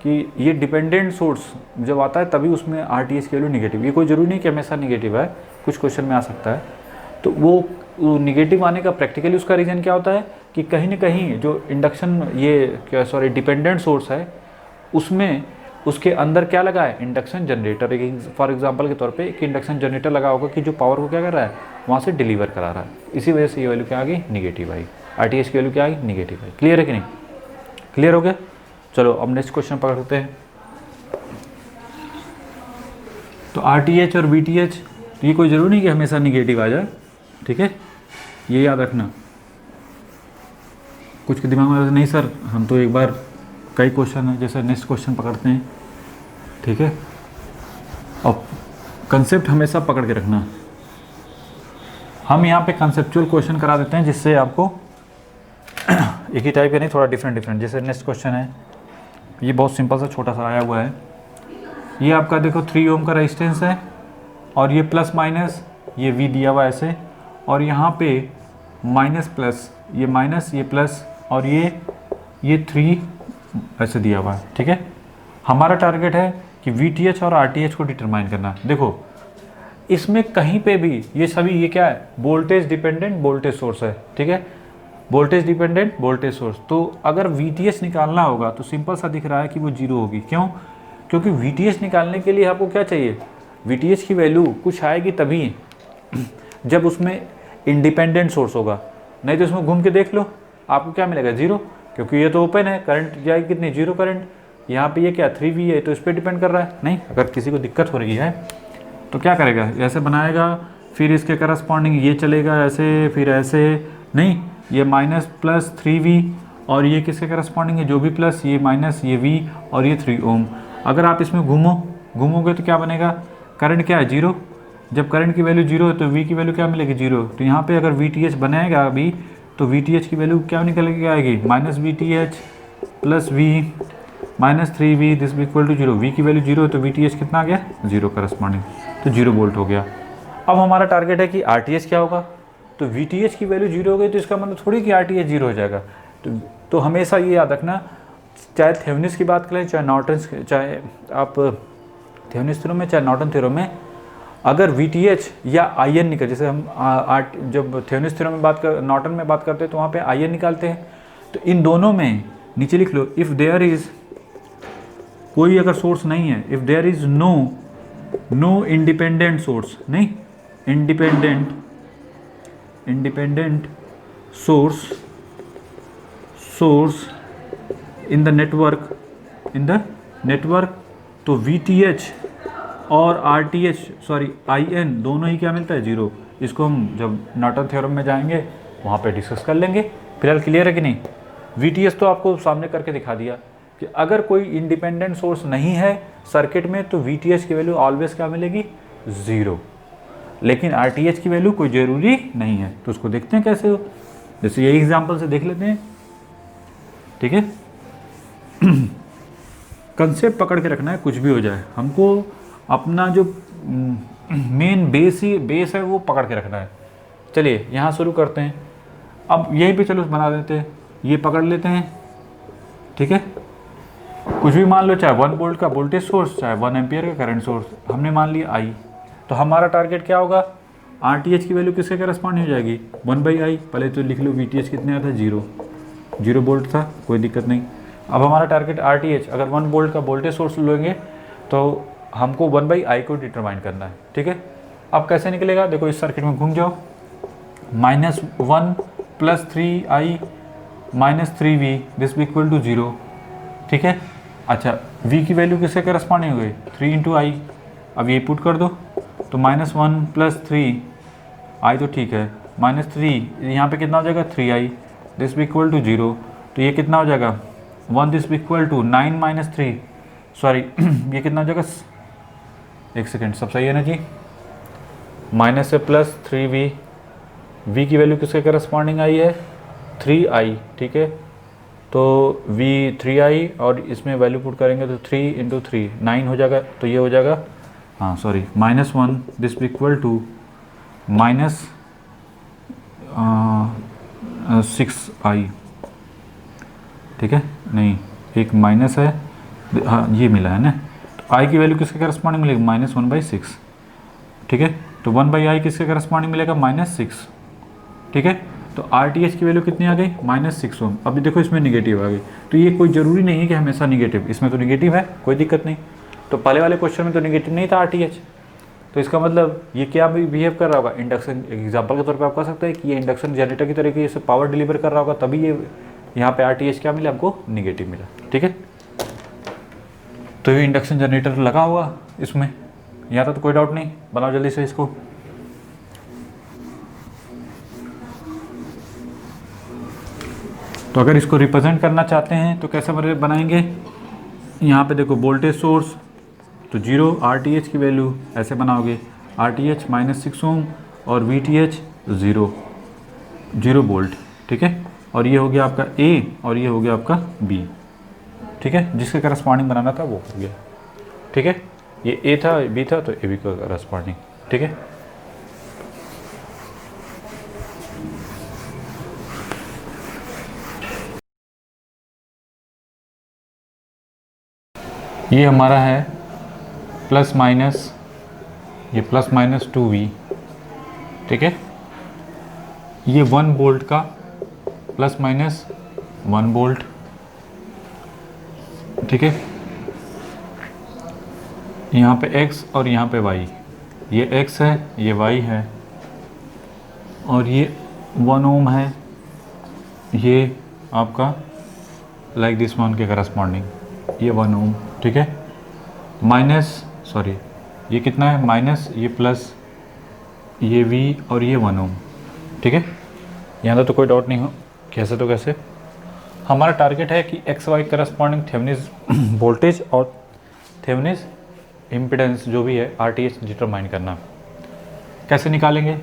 कि ये डिपेंडेंट सोर्स जब आता है तभी उसमें RTH की वैल्यू निगेटिव। ये कोई ज़रूरी नहीं कि हमेशा निगेटिव है, कुछ क्वेश्चन में आ सकता है। तो वो निगेटिव आने का प्रैक्टिकली उसका रीज़न क्या होता है कि कहीं ना कहीं जो इंडक्शन डिपेंडेंट सोर्स है उसमें उसके अंदर क्या लगा है, इंडक्शन जनरेटर। एक फॉर एग्जांपल के तौर पे एक इंडक्शन जनरेटर लगा होगा कि जो पावर को क्या कर रहा है, वहाँ से डिलीवर करा रहा है। इसी वजह से ये वैल्यू क्या आ गई, निगेटिव आई। RTH की वैल्यू क्या आई, निगेटिव आई। क्लियर है कि नहीं, क्लियर हो गया। चलो अब नेक्स्ट क्वेश्चन पकड़ते हैं। तो RTH और VTH ये कोई ज़रूरी नहीं कि हमेशा निगेटिव आ जाए, ठीक है, ये याद रखना। कुछ के दिमाग में नहीं सर हम तो एक बार कई क्वेश्चन है, जैसे नेक्स्ट क्वेश्चन पकड़ते हैं, ठीक है। अब कंसेप्ट हमेशा पकड़ के रखना। हम यहाँ पे कंसेप्चुअल क्वेश्चन करा देते हैं जिससे आपको एक ही टाइप का नहीं, थोड़ा डिफरेंट। जैसे नेक्स्ट क्वेश्चन है, ये बहुत सिंपल सा छोटा सा आया हुआ है। ये आपका देखो 3 ओम का रेजिस्टेंस है और ये प्लस माइनस ये V दिया हुआ ऐसे, और यहाँ पे माइनस प्लस, ये माइनस ये प्लस, और ये 3 ऐसे दिया हुआ है, ठीक है। हमारा टारगेट है कि VTH और RTH को डिटरमाइन करना। देखो इसमें कहीं पे भी ये सभी ये क्या है, वोल्टेज डिपेंडेंट वोल्टेज सोर्स है, ठीक है, वोल्टेज डिपेंडेंट वोल्टेज सोर्स। तो अगर VTH निकालना होगा तो सिंपल सा दिख रहा है कि वो 0 होगी। क्यों, क्योंकि VTH निकालने के लिए आपको क्या चाहिए, VTH की वैल्यू कुछ आएगी तभी जब उसमें इंडिपेंडेंट सोर्स होगा, नहीं तो उसमें घूम के देख लो आपको क्या मिलेगा, 0, क्योंकि ये तो ओपन है, करंट जाएगी कितनी, 0 करंट। यहाँ पे ये क्या 3V है, तो इस पर डिपेंड कर रहा है। नहीं, अगर किसी को दिक्कत हो रही है तो क्या करेगा, ऐसे बनाएगा, फिर इसके करस्पॉन्डिंग ये चलेगा ऐसे, फिर ऐसे, नहीं ये माइनस प्लस 3V, और ये किसके करस्पॉन्डिंग है, जो भी प्लस, ये माइनस ये V, और ये 3 ओम। अगर आप इसमें घूमोगे तो क्या बनेगा, करंट क्या है, 0। जब करंट की वैल्यू 0 है तो V की वैल्यू क्या मिलेगी, 0। तो यहाँ पे अगर VTH बनाएगा अभी तो VTH की वैल्यू क्या निकल के आएगी, minus VTH plus V minus 3V this equal to 0। V की वैल्यू 0 है तो VTH कितना आ गया, 0 करस्पॉन्डिंग, तो 0 वोल्ट हो गया। अब हमारा टारगेट है कि RTH क्या होगा, तो VTH की वैल्यू 0 हो गई तो इसका मतलब थोड़ी कि RTH 0 हो जाएगा। तो हमेशा ये याद रखना, चाहे थेवेनिन्स की बात करें, चाहे नॉर्टन्स, चाहे आप थेवेनिन्स थ्योरम में, चाहे नॉर्टन थ्योरम में, अगर VTH या IN निकल, जैसे हम जब थेवेनिन्स थ्योरम में नॉर्टन में बात करते हैं तो वहाँ पे IN निकालते हैं। तो इन दोनों में नीचे लिख लो, इफ़ देयर इज़, कोई अगर सोर्स नहीं है, if there is no independent source, नहीं independent source in the network, तो VTH और RTH IN दोनों ही क्या मिलता है, 0। इसको हम जब नॉर्टन थ्योरम में जाएंगे वहाँ पे डिस्कस कर लेंगे। फिलहाल क्लियर है कि नहीं। VTH तो आपको सामने करके दिखा दिया कि अगर कोई इंडिपेंडेंट सोर्स नहीं है सर्किट में तो VTH की वैल्यू ऑलवेज क्या मिलेगी, 0। लेकिन RTH की वैल्यू कोई ज़रूरी नहीं है, तो उसको देखते हैं कैसे हो। जैसे यही एग्जाम्पल से देख लेते हैं, ठीक है। कंसेप्ट पकड़ के रखना है, कुछ भी हो जाए, हमको अपना जो मेन बेस है वो पकड़ के रखना है। चलिए यहाँ शुरू करते हैं। अब यहीं पे चलो बना देते हैं, ये पकड़ लेते हैं, ठीक है। कुछ भी मान लो, चाहे 1 वोल्ट का वोल्टेज सोर्स, चाहे 1 एम्पियर का करंट सोर्स, हमने मान लिया I। तो हमारा टारगेट क्या होगा, RTH की वैल्यू किसके करस्पॉन्ड हो जाएगी, 1/I। पहले तो लिख लो VTH कितने आया था, 0 वोल्ट था, कोई दिक्कत नहीं। अब हमारा टारगेट RTH, अगर 1 वोल्ट का वोल्टेज सोर्स लेंगे तो हमको 1/I को डिटरमाइन करना है, ठीक है। अब कैसे निकलेगा, देखो इस सर्किट में घूम जाओ, -1 + 3I - 3V this equal to 0, ठीक है। अच्छा, V की वैल्यू किससे करस्पॉन्डिंग हो गई, 3 × I। अब ये पुट कर दो तो -1 + 3I तो ठीक है, -3 यहाँ पे कितना हो जाएगा, 3I दिस इक्वल टू 0। तो ये कितना हो जाएगा, 1 दिस इक्वल टू 9 - 3, सॉरी ये कितना हो जाएगा, एक सेकेंड, सब सही है ना जी, माइनस से प्लस 3V, V की वैल्यू किसके करस्पॉन्डिंग आई है, 3I, ठीक है। तो V 3I और इसमें वैल्यू पुट करेंगे तो 3 × 3 9 हो जाएगा। तो ये हो जाएगा, हाँ sorry, -1 this equal to -6I, ठीक है। नहीं, एक माइनस है, हाँ ये मिला है ना। तो I की वैल्यू किसके करस्पॉन्डिंग मिलेगी, -1/6, ठीक है। तो 1/I किसके करस्पॉन्डिंग मिलेगा, -6, ठीक है। तो RTH की वैल्यू कितनी आ गई, -6 ओम। अभी देखो इसमें निगेटिव आ गई, तो ये कोई ज़रूरी नहीं है कि हमेशा निगेटिव, इसमें तो निगेटिव है, कोई दिक्कत नहीं। तो पहले वाले क्वेश्चन में तो निगेटिव नहीं था RTH, तो इसका मतलब ये क्या बिहेव कर रहा होगा, इंडक्शन। एग्जाम्पल के तौर पर आप कह सकते हैं कि ये इंडक्शन जनरेटर की तरीके से पावर डिलीवर कर रहा होगा, तभी ये यहाँ पे RTH क्या मिला आपको, निगेटिव मिला। ठीक है, तो ये इंडक्शन जनरेटर लगा हुआ इसमें, यहाँ तक तो कोई डाउट नहीं। बनाओ जल्दी से इसको। तो अगर इसको रिप्रेजेंट करना चाहते हैं तो कैसे बनाएंगे, यहाँ पे देखो वोल्टेज सोर्स, तो 0 RTH की वैल्यू ऐसे बनाओगे, RTH -6 ओम और VTH 0 वोल्ट। ठीक है, और ये हो गया आपका A और ये हो गया आपका B। ठीक है, जिसके करस्पॉन्डिंग बनाना था वो हो गया। ठीक है, ये A था, B था, तो AB का करस्पॉन्डिंग। ठीक है, ये हमारा है प्लस माइनस, ये +-2V। ठीक है, ये 1 वोल्ट का ±1 वोल्ट। ठीक है, यहाँ पे X और यहाँ पे Y, ये X है, ये Y है, और ये 1 ओम है, ये आपका लाइक दिस वन के करस्पॉन्डिंग, ये 1 ओम। ठीक है, ये कितना है, माइनस, ये प्लस, ये V और ये 1 ओम। ठीक है, यहाँ तो कोई डाउट नहीं हो, कैसे तो कैसे। हमारा टारगेट है कि XY करस्पॉन्डिंग थेवेनिन वोल्टेज और थेवेनिन इम्पीडेंस जो भी है RTH डिटरमाइन करना। कैसे निकालेंगे,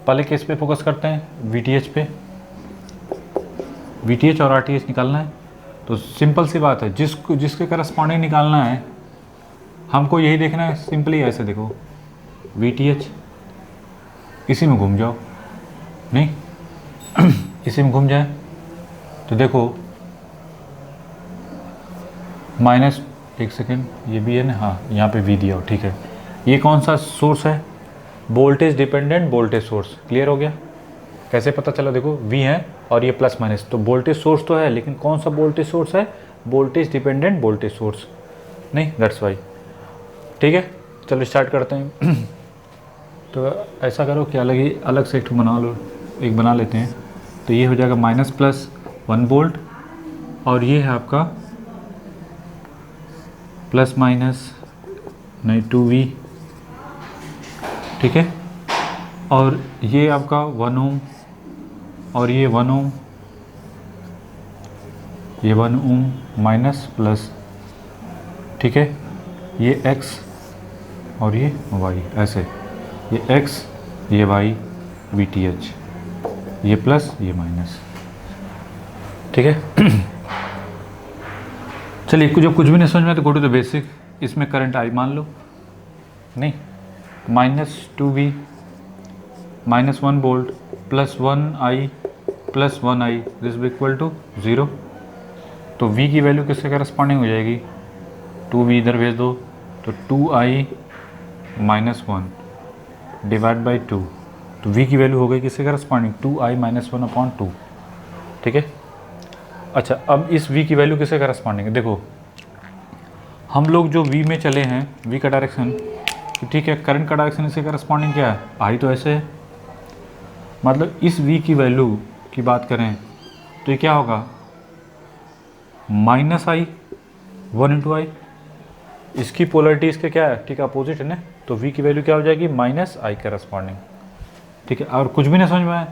पहले केस पे फोकस करते हैं, VTH पे। VTH और RTH निकालना है, तो सिंपल सी बात है, जिसके करस्पॉन्डिंग निकालना है हमको यही देखना है। सिंपली ऐसे देखो, VTH, इसी में घूम जाओ, नहीं इसी में घूम जाए तो देखो एक सेकेंड, ये भी है ना, हाँ यहाँ पे V दिया हो। ठीक है, ये कौन सा सोर्स है, voltage dependent voltage source. Clear हो गया, कैसे पता चला, देखो V है और ये प्लस माइनस, तो वोल्टेज सोर्स तो है, लेकिन कौन सा वोल्टेज सोर्स है, वोल्टेज डिपेंडेंट वोल्टेज सोर्स नहीं, दैट्स वाई। ठीक है, चलो स्टार्ट करते हैं। तो ऐसा करो कि अलग से एक बना लो, एक बना लेते हैं। तो ये हो जाएगा -+1 वोल्ट, और ये है आपका ±2V। ठीक है, और ये आपका 1 ओम और ये 1 ओम, ये 1 ओम माइनस प्लस। ठीक है, ये X और ये Y, ऐसे, ये X, ये Y, VTH, ये प्लस, ये माइनस। ठीक है, चलिए जब कुछ भी नहीं समझ में तो गो टू द बेसिक। इसमें करंट I मान लो, नहीं, -2V -1 volt +1I +1I this equal to 0। तो V की वैल्यू किससे करस्पॉन्डिंग हो जाएगी, 2V इधर भेज दो, तो 2I -1 डिवाइड बाई 2, तो V की वैल्यू हो गई किससे करस्पॉन्डिंग, 2I -1/2। ठीक है, अच्छा अब इस V की वैल्यू किससे करस्पॉन्डिंग है, देखो हम लोग जो V में चले हैं, V का डायरेक्शन, तो ठीक है, करंट का डायरेक्शन इससे करस्पॉन्डिंग क्या है, I तो ऐसे है, मतलब इस V की वैल्यू की बात करें तो ये क्या होगा, -I 1 × I। इसकी पोलरिटी इसके क्या है, ठीक है, अपोजिट है ना, तो V की वैल्यू क्या हो जाएगी, -I करस्पॉन्डिंग। ठीक है, और कुछ भी नहीं समझ में आया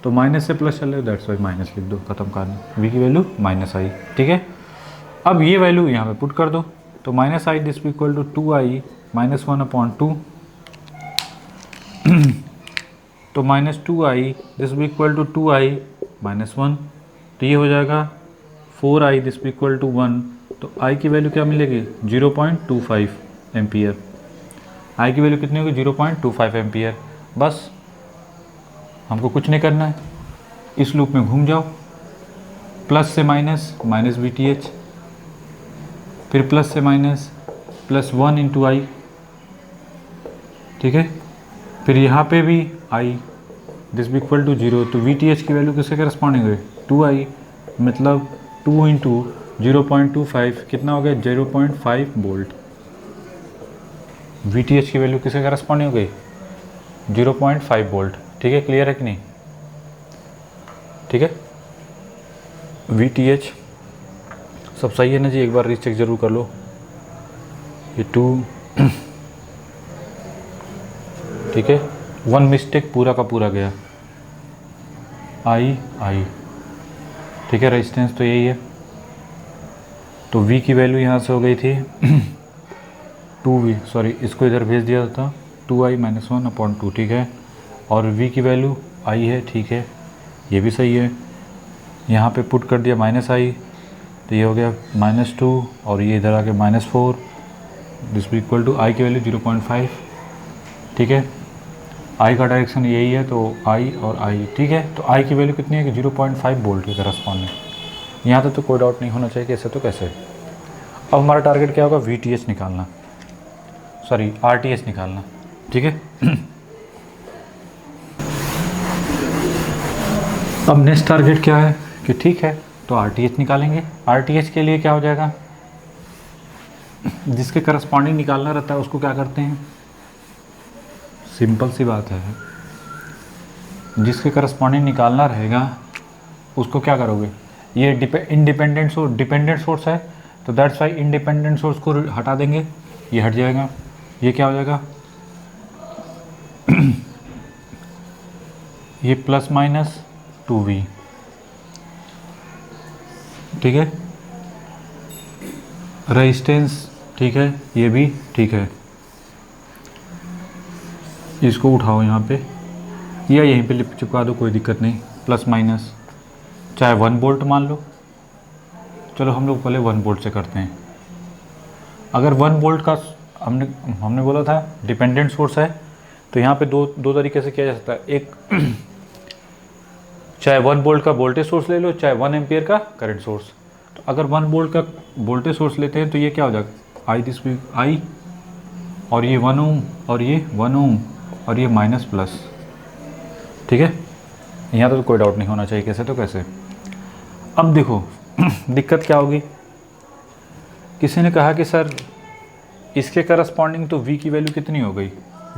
तो माइनस से प्लस चल रहे, दैट्स वाई माइनस लिख दो, खत्म करना, V की वैल्यू -I। ठीक है, अब ये वैल्यू यहाँ पे पुट कर दो, तो -I this equal to 2I -1/2, तो -2I this equal to 2I -1, तो ये हो जाएगा 4I दिस इक्वल टू 1, तो I की वैल्यू क्या मिलेगी, 0.25 एम्पियर। I की वैल्यू कितनी होगी, 0.25 एम्पियर। बस हमको कुछ नहीं करना है, इस लूप में घूम जाओ, प्लस से माइनस VTH, फिर प्लस से माइनस +1 × I। ठीक है, फिर यहाँ पे भी I, दिस भी इक्वल टू 0, तो वी टी एच की वैल्यू किसके करस्पॉन्डिंग है 2i, मतलब 2 इंटू 0.25 कितना हो गया 0.5 वोल्ट। वी टी एच की वैल्यू किसके करस्पॉन्डिंग हो गई 0.5 वोल्ट। ठीक है, क्लियर है कि नहीं? ठीक है, वी टी एच सब सही है ना जी? एक बार रीचेक जरूर कर लो। ये 2 ठीक है, वन मिस्टेक पूरा का पूरा गया, आई। ठीक है, रेजिस्टेंस तो यही है, तो V की वैल्यू यहाँ से हो गई थी 2V, सॉरी इसको इधर भेज दिया था 2i - 1/2। ठीक है, और V की वैल्यू I है। ठीक है, ये भी सही है। यहाँ पे पुट कर दिया -i, तो ये हो गया -2 और ये इधर आ गया -4, दिस भी इक्वल टू I की वैल्यू 0.5। ठीक है, I का डायरेक्शन यही है, तो I और I। ठीक है, तो I की वैल्यू कितनी है कि 0.5 वोल्ट के करस्पॉन्डिंग। यहाँ तक तो कोई डाउट नहीं होना चाहिए कि ऐसे तो कैसे। अब हमारा टारगेट क्या होगा VTH निकालना, सॉरी RTS निकालना। ठीक है, अब नेक्स्ट टारगेट क्या है कि ठीक है तो RTS निकालेंगे। RTS के लिए क्या हो जाएगा, जिसके करस्पॉन्डिंग निकालना रहता है उसको क्या करते हैं, सिंपल सी बात है, जिसके करस्पॉन्डिंग निकालना रहेगा उसको क्या करोगे, ये इंडिपेंडेंट सोर्स डिपेंडेंट सोर्स है तो दैट्स वाई इंडिपेंडेंट सोर्स को हटा देंगे, ये हट जाएगा, ये क्या हो जाएगा ये ±2V। ठीक है, रेजिस्टेंस ठीक है, ये भी ठीक है, इसको उठाओ यहाँ पे या यहीं पे चिपका दो, कोई दिक्कत नहीं, ±, चाहे 1 वोल्ट मान लो। चलो हम लोग पहले 1 वोल्ट से करते हैं। अगर 1 वोल्ट का हमने बोला था डिपेंडेंट सोर्स है, तो यहाँ पे दो तरीके से किया जा सकता है। एक चाहे 1 वोल्ट का वोल्टेज सोर्स ले लो, चाहे 1 एम्पियर का करंट सोर्स। तो अगर 1 वोल्ट का वोल्टेज सोर्स लेते हैं तो ये क्या हो जाएगा I और ये 1 ओम और ये 1 ओम और ये -+। ठीक है, यहाँ तो कोई डाउट नहीं होना चाहिए कैसे तो कैसे। अब देखो दिक्कत क्या होगी, किसी ने कहा कि सर इसके करस्पॉन्डिंग तो V की वैल्यू कितनी हो गई,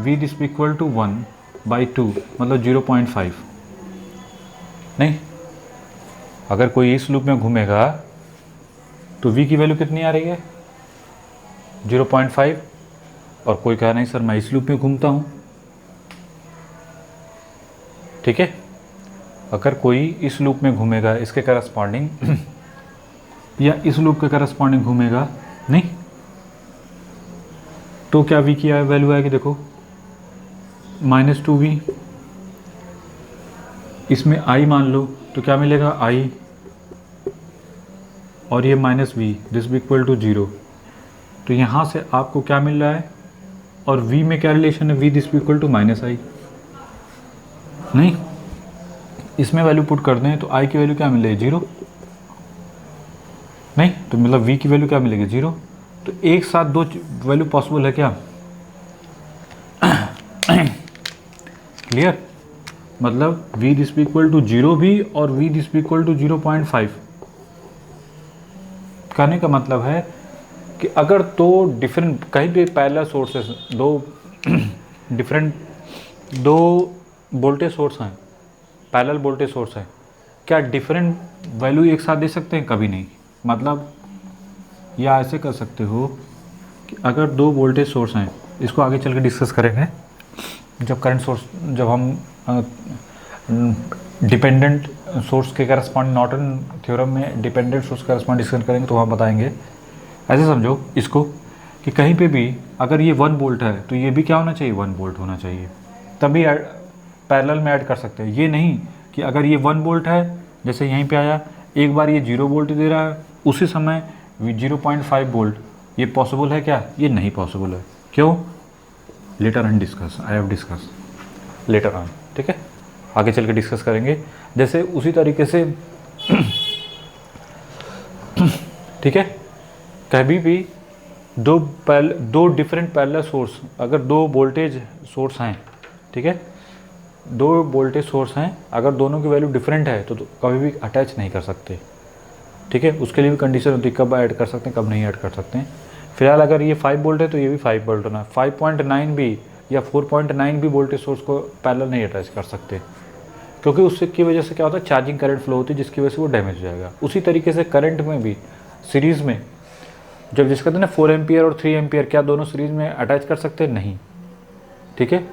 V दिस इक्वल टू 1/2 मतलब 0.5। नहीं, अगर कोई इस लूप में घूमेगा तो V की वैल्यू कितनी आ रही है 0.5, और कोई कहा नहीं सर मैं इस लूप में घूमता हूँ। ठीक है, अगर कोई इस लूप में घूमेगा इसके करस्पॉन्डिंग या इस लूप के करस्पॉन्डिंग घूमेगा नहीं, तो क्या V की वैल्यू आएगी, देखो -2V, इसमें I मान लो तो क्या मिलेगा I और ये -V दिस भी इक्वल टू 0। तो यहाँ से आपको क्या मिल रहा है, और V में क्या रिलेशन है, V दिस भी इक्वल टू -I। नहीं, इसमें वैल्यू पुट कर दें तो I की वैल्यू क्या मिलेगी 0। नहीं, तो मतलब V की वैल्यू क्या मिलेगी 0। तो एक साथ दो वैल्यू पॉसिबल है क्या, क्लियर, मतलब V दिस भी इक्वल टू 0 भी और V दिस भी इक्वल टू 0.5। कहने का मतलब है कि अगर दो डिफरेंट कहीं भी पैरेलल सोर्सेस दो वोल्टेज सोर्स हैं, पैरेलल वोल्टेज सोर्स है, क्या डिफरेंट वैल्यू एक साथ दे सकते हैं, कभी नहीं। मतलब या ऐसे कर सकते हो कि अगर दो वोल्टेज सोर्स हैं, इसको आगे चल के डिस्कस करेंगे जब करंट सोर्स, जब हम डिपेंडेंट सोर्स के करस्पॉन्डिंग नॉर्टन थ्योरम में डिपेंडेंट सोर्स करस्पॉन्डिंग डिस्कस करेंगे तो वहाँ बताएंगे। ऐसे समझो इसको कि कहीं पे भी अगर ये 1 वोल्ट है तो ये भी क्या होना चाहिए 1 वोल्ट होना चाहिए, तभी पैरेलल में ऐड कर सकते हैं। ये नहीं कि अगर ये 1 वोल्ट है, जैसे यहीं पे आया एक बार ये 0 वोल्ट दे रहा है, उसी समय 0.5 वोल्ट, ये पॉसिबल है क्या, ये नहीं पॉसिबल है। क्यों, later on discuss, I have discuss later on. ठीक है, आगे चल के डिस्कस करेंगे। जैसे उसी तरीके से ठीक है, कभी भी दो डिफरेंट पैरेलल सोर्स, अगर दो वोल्टेज सोर्स हैं, ठीक है, दो वोल्टेज सोर्स हैं, अगर दोनों की वैल्यू डिफरेंट है तो कभी भी अटैच नहीं कर सकते, ठीक है। उसके लिए भी कंडीशन होती है कब ऐड कर सकते हैं कब नहीं ऐड कर सकते हैं। फिलहाल अगर ये 5 वोल्ट है तो ये भी 5 वोल्ट होना है। 5.9 भी या 4.9 भी वोल्टेज सोर्स को पैरेलल नहीं अटैच कर सकते, क्योंकि उससे की वजह से क्या होता है, चार्जिंग करंट फ्लो होती है जिसकी वजह से वो डैमेज हो जाएगा। उसी तरीके से करंट में भी सीरीज़ में जब जिसका कहते हैं ना 4 एम्पियर और 3 एम्पियर, क्या दोनों सीरीज़ में अटैच कर सकते हैं? नहीं, ठीक है,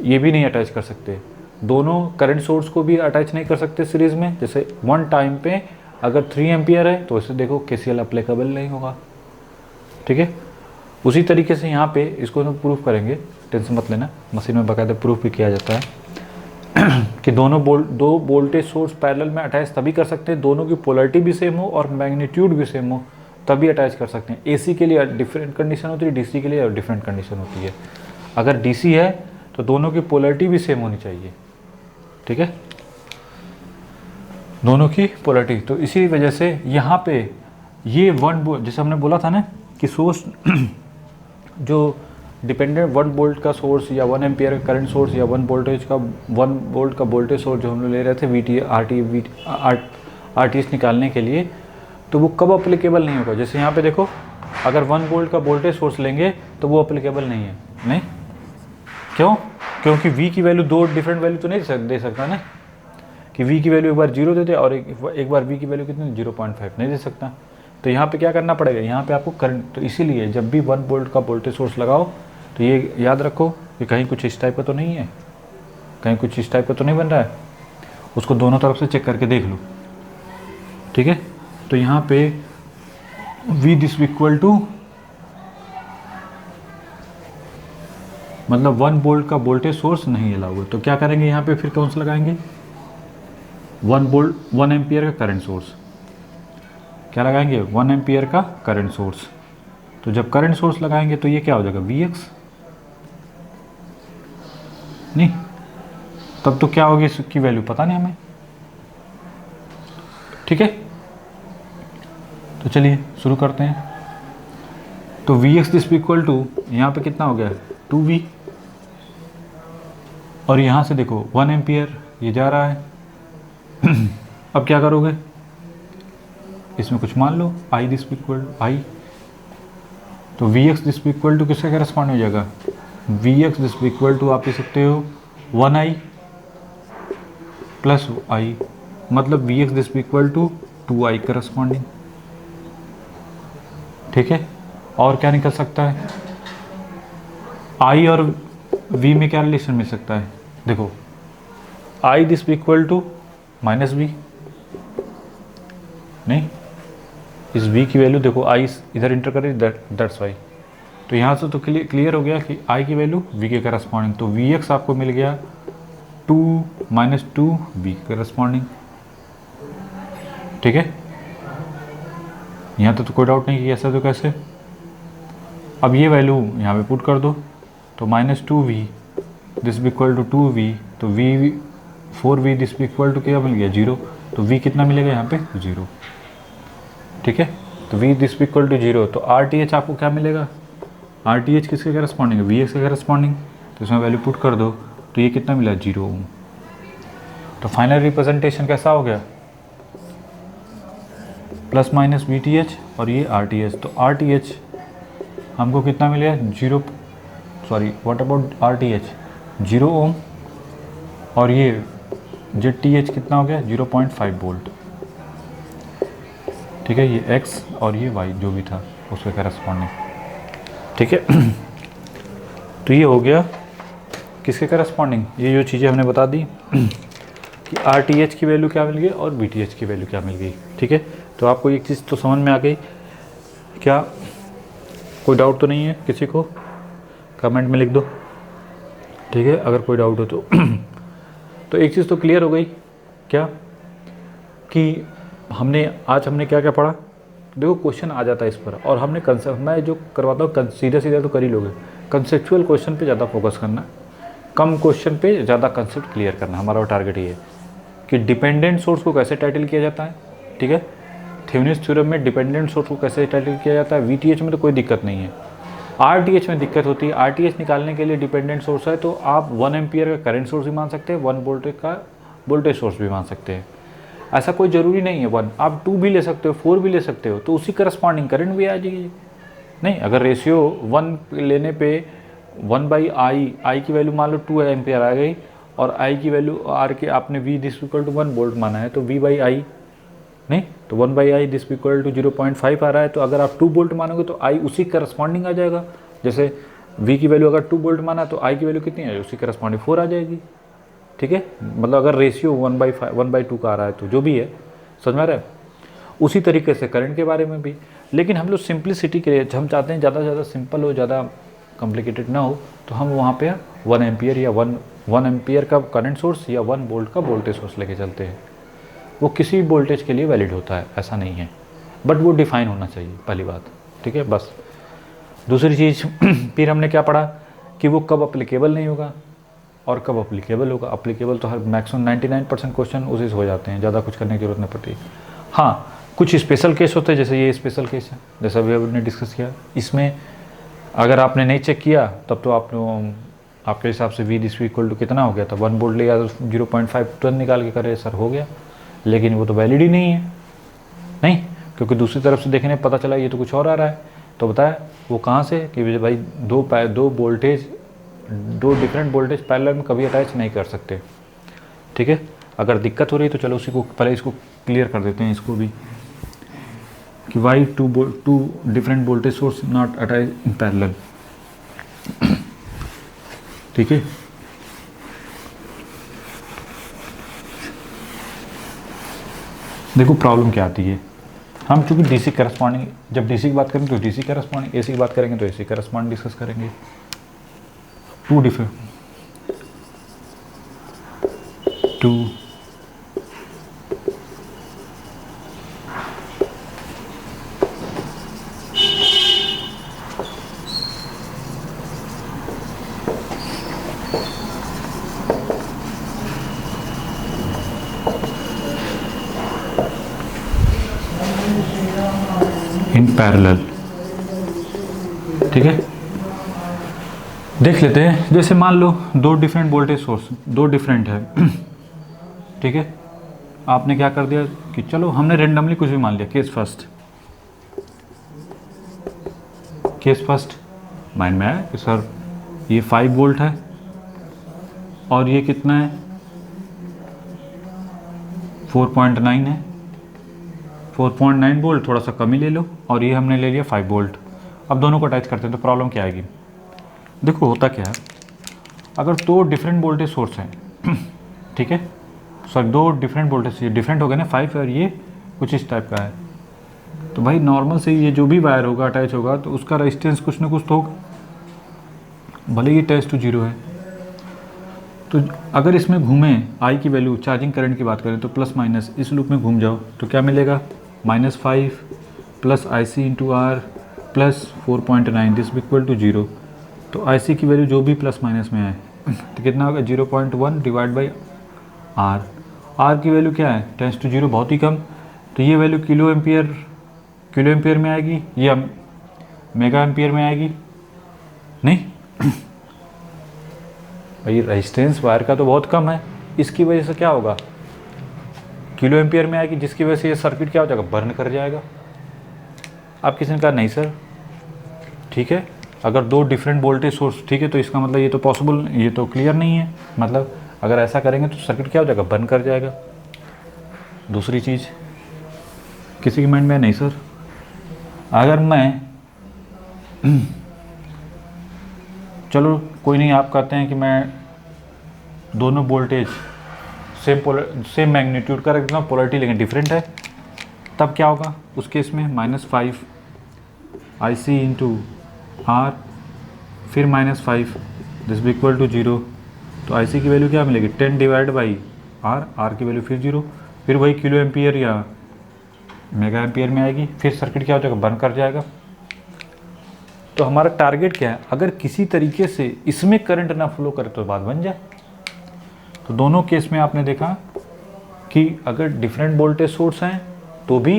ये भी नहीं अटैच कर सकते। दोनों करंट सोर्स को भी अटैच नहीं कर सकते सीरीज़ में। जैसे वन टाइम पे अगर 3 एम्पियर है तो इसे देखो KCL अप्लीकेबल नहीं होगा, ठीक है। उसी तरीके से यहाँ पे इसको हम प्रूफ करेंगे, टेंशन मत लेना, मशीन में बाकायदा प्रूफ भी किया जाता है कि दो वोल्टेज सोर्स पैरेलल में अटैच तभी कर सकते हैं, दोनों की पोलरिटी भी सेम हो और मैग्नीट्यूड भी सेम हो, तभी अटैच कर सकते हैं। AC के लिए डिफरेंट कंडीशन होती है, DC के लिए डिफरेंट कंडीशन होती है। अगर DC है तो दोनों की पोलरिटी भी सेम होनी चाहिए, ठीक है, दोनों की पोलरिटी। तो इसी वजह से यहाँ पे ये जैसे हमने बोला था ना कि सोर्स जो डिपेंडेंट 1 वोल्ट का सोर्स या 1 एम्पियर का करंट सोर्स या 1 वोल्ट का वोल्टेज सोर्स जो हम लोग ले रहे थे RTH निकालने के लिए, तो वो कब अप्लीकेबल नहीं होगा। जैसे यहाँ पे देखो, अगर 1 वोल्ट का वोल्टेज सोर्स लेंगे तो वो अप्लीकेबल नहीं है। नहीं, क्यों? क्योंकि V की वैल्यू दो डिफरेंट वैल्यू तो नहीं दे सकता ना, कि V की वैल्यू एक बार 0 देते और एक बार V की वैल्यू कितनी 0.5 नहीं दे सकता। तो यहाँ पे क्या करना पड़ेगा, यहाँ पे आपको करंट, तो इसीलिए जब भी 1 वोल्ट का वोल्टेज सोर्स लगाओ तो ये याद रखो कि कहीं कुछ इस टाइप का तो नहीं है, कहीं कुछ इस टाइप का तो नहीं बन रहा है, उसको दोनों तरफ से चेक करके देख लो, ठीक है। तो यहाँ पे V दिस इक्वल टू, मतलब 1 वोल्ट का वोल्टेज सोर्स नहीं अलाउ है, तो क्या करेंगे यहाँ पे फिर कौन सा लगाएंगे, 1 एम्पियर का करंट सोर्स। क्या लगाएंगे? 1 एम्पियर का करंट सोर्स। तो जब करंट सोर्स लगाएंगे तो ये क्या हो जाएगा, Vx, नहीं, तब तो क्या होगी इसकी वैल्यू पता नहीं हमें, ठीक है। तो चलिए शुरू करते हैं। तो Vx दिस इक्वल टू, यहाँ पे कितना हो गया 2V, और यहाँ से देखो 1 एम्पियर ये जा रहा है अब क्या करोगे, इसमें कुछ मान लो I दिस इक्वल I, तो Vx दिस इक्वल टू किसका करस्पॉन्ड हो जाएगा, Vx दिस इक्वल टू आप ले सकते हो 1I प्लस I, मतलब Vx this equal to 2I corresponding, ठीक है। और क्या निकल सकता है, I और V में क्या रिलेशन मिल सकता है, देखो I this equal to minus V, नहीं, इस V की वैल्यू देखो I इधर इंटर करें, दैट्स वाई। तो यहाँ से तो क्लियर हो गया कि I की वैल्यू V के करस्पॉन्डिंग, तो Vx आपको मिल गया 2 माइनस 2V के करस्पॉन्डिंग, ठीक है। यहाँ तो कोई डाउट नहीं कि ऐसा तो कैसे। अब ये वैल्यू यहाँ पे पुट कर दो, तो minus 2V this equal to 2V, तो V 4V this equal to क्या मिल गया 0, तो V कितना मिलेगा यहाँ पे 0, ठीक है। तो V दिस इक्वल टू 0, तो RTH आपको क्या मिलेगा, RTH किसके करस्पॉन्डिंग है, Vx के करस्पॉन्डिंग, तो इसमें वैल्यू पुट कर दो, तो ये कितना मिला 0 ओम। तो फाइनल रिप्रेजेंटेशन कैसा हो गया, प्लस माइनस VTH और ये RTH, तो RTH हमको कितना मिल गया 0, सॉरी व्हाट अबाउट RTH 0 ओम, और ये ZTH कितना हो गया 0.5 वोल्ट, ठीक है। ये X और ये Y जो भी था उसके करस्पॉन्डिंग, ठीक है। तो ये हो गया किसके करस्पॉन्डिंग, ये जो चीज़ें हमने बता दी कि RTH की वैल्यू क्या मिल गई और VTH की वैल्यू क्या मिल गई, ठीक है। तो आपको एक चीज़ तो समझ में आ गई क्या, कोई डाउट तो नहीं है किसी को, कमेंट में लिख दो, ठीक है, अगर कोई डाउट हो तो तो एक चीज़ तो क्लियर हो गई क्या, कि हमने क्या क्या पढ़ा। देखो क्वेश्चन आ जाता है इस पर, और हमने कंसेप्ट, मैं जो करवाता हूँ सीधे सीधे तो कर ही लोगे, कंसेप्चुअल क्वेश्चन पे ज़्यादा फोकस करना, कम क्वेश्चन पे ज़्यादा कंसेप्ट क्लियर करना, हमारा टारगेट ये है कि डिपेंडेंट सोर्स को कैसे टाइटल किया जाता है, ठीक है। थेवेनिन्स थ्योरम में डिपेंडेंट सोर्स को कैसे टाइटल किया जाता है, VTH में तो कोई दिक्कत नहीं है, आरटीएच में दिक्कत होती है। आरटीएच निकालने के लिए डिपेंडेंट सोर्स है तो आप 1 एम्पियर का करंट सोर्स भी मान सकते हैं, 1 वोल्ट का वोल्टेज सोर्स भी मान सकते हैं। ऐसा कोई ज़रूरी नहीं है 1, आप 2 भी ले सकते हो, 4 भी ले सकते हो, तो उसी करस्पॉन्डिंग करंट भी आ जाएगी। नहीं, अगर रेशियो 1 लेने पे 1/i की वैल्यू मान लो 2 एम्पियर आ गई और i की वैल्यू r के आपने v this equal to 1 volt माना है तो v/i, नहीं तो 1/i दिस इक्वल टू 0.5 आ रहा है, तो अगर आप 2 वोल्ट मानोगे तो i उसी करस्पॉन्डिंग आ जाएगा। जैसे v की वैल्यू अगर 2 वोल्ट माना तो i की वैल्यू कितनी है, उसी करस्पॉन्डिंग 4 आ जाएगी। ठीक है, मतलब अगर रेशियो 1/2 का आ रहा है तो जो भी है, समझ में आ रहा है। उसी तरीके से करंट के बारे में भी, लेकिन हम लोग सिंप्लिसिटी के लिए हम चाहते हैं ज़्यादा से ज़्यादा सिंपल हो, ज़्यादा कॉम्प्लिकेटेड ना हो, तो हम वहाँ पे 1 एम्पियर या 1 एम्पियर का करंट सोर्स या 1 वोल्ट का वोल्टेज सोर्स लेके चलते हैं। वो किसी भी वोल्टेज के लिए वैलिड होता है, ऐसा नहीं है, बट वो डिफाइन होना चाहिए, पहली बात। ठीक है, बस। दूसरी चीज़ फिर हमने क्या पढ़ा कि वो कब अप्लीकेबल नहीं होगा और कब अप्लीकेबल होगा। अप्लीकेबल तो हर मैक्सिमम 99% क्वेश्चन उसी से हो जाते हैं, ज़्यादा कुछ करने की जरूरत नहीं पड़ती। हाँ, कुछ स्पेशल केस होते हैं, जैसे ये स्पेशल केस है, जैसा अभी हमने डिस्कस किया। इसमें अगर आपने नहीं चेक किया तब तो आपके हिसाब से v दिस इक्वल टू कितना हो गया था, 1 वोल्ट लिया तो 0.5 तुरंत निकाल के करे सर हो गया, लेकिन वो तो वैलिड ही नहीं है। नहीं, क्योंकि दूसरी तरफ से देखने पता चला ये तो कुछ और आ रहा है, तो बताया वो कहाँ से कि भाई दो डिफरेंट वोल्टेज पैरेलल में कभी अटैच नहीं कर सकते। ठीक है, अगर दिक्कत हो रही है तो चलो उसी को पहले इसको क्लियर कर देते हैं, इसको भी कि why two different voltage source not attach in parallel. ठीक है, देखो प्रॉब्लम क्या आती है। हम चूंकि डीसी करस्पॉन्डिंग, जब डीसी की बात करेंगे तो डीसी करस्पॉन्डिंग, एसी की बात करेंगे तो एसी करस्पॉन्डिंग डिस्कस करेंगे। Two in parallel. ठीक है, देख लेते हैं। जैसे मान लो दो डिफरेंट वोल्टेज सोर्स, दो डिफरेंट है। ठीक है, आपने क्या कर दिया कि चलो हमने रेंडमली कुछ भी मान लिया। केस फर्स्ट माइंड में आया कि सर ये 5 वोल्ट है और ये कितना है 4.9 है, 4.9 वोल्ट, थोड़ा सा कम ही ले लो, और ये हमने ले लिया 5 वोल्ट। अब दोनों को अटैच करते हैं तो प्रॉब्लम क्या आएगी। देखो होता क्या है, अगर दो डिफरेंट वोल्टेज सोर्स हैं, ठीक है सर, दो डिफरेंट वोल्टेज, ये डिफरेंट हो गए ना 5 और ये कुछ इस टाइप का है, तो भाई नॉर्मल से ये जो भी वायर होगा अटैच होगा तो उसका रेजिस्टेंस कुछ ना कुछ तो होगा, भले ही अटैच टू 0 है। तो अगर इसमें घूमें आई की वैल्यू, चार्जिंग करंट की बात करें तो प्लस माइनस इस लूप में घूम जाओ तो क्या मिलेगा, -5 plus IC into R plus 4.9 this equal to 0। तो IC की वैल्यू जो भी प्लस माइनस में आए तो कितना होगा 0.1 डिवाइड बाई आर। आर की वैल्यू क्या है, टेंस टू 0, बहुत ही कम, तो ये वैल्यू किलो एम्पियर में आएगी या मेगा एम्पियर में आएगी। नहीं भाई रेजिस्टेंस वायर का तो बहुत कम है, इसकी वजह से क्या होगा किलो एम्पियर में आएगी, जिसकी वजह से ये सर्किट क्या हो जाएगा, बर्न कर जाएगा। आप किसी ने कहा नहीं सर, ठीक है अगर दो डिफरेंट वोल्टेज सोर्स, ठीक है तो इसका मतलब ये तो पॉसिबल, ये तो क्लियर नहीं है, मतलब अगर ऐसा करेंगे तो सर्किट क्या हो जाएगा, बर्न कर जाएगा। दूसरी चीज़ किसी के माइंड में नहीं सर, अगर मैं चलो कोई नहीं, आप कहते हैं कि मैं दोनों वोल्टेज सेम मैग्नीट्यूड का रख देता हूँ, पोलरिटी लेकिन डिफरेंट है, तब क्या होगा उस केस में -5 IC इंटू आर फिर -5 दिस इक्वल टू 0। तो IC की वैल्यू क्या मिलेगी 10 डिवाइड बाई आर की वैल्यू फिर 0, फिर वही किलो एम्पियर या मेगा एम्पियर में आएगी, फिर सर्किट क्या हो जाएगा, बर्न कर जाएगा। तो हमारा टारगेट क्या है, अगर किसी तरीके से इसमें करंट ना फ्लो करे तो बात बन जाए। तो दोनों केस में आपने देखा कि अगर डिफरेंट वोल्टेज सोर्स हैं तो भी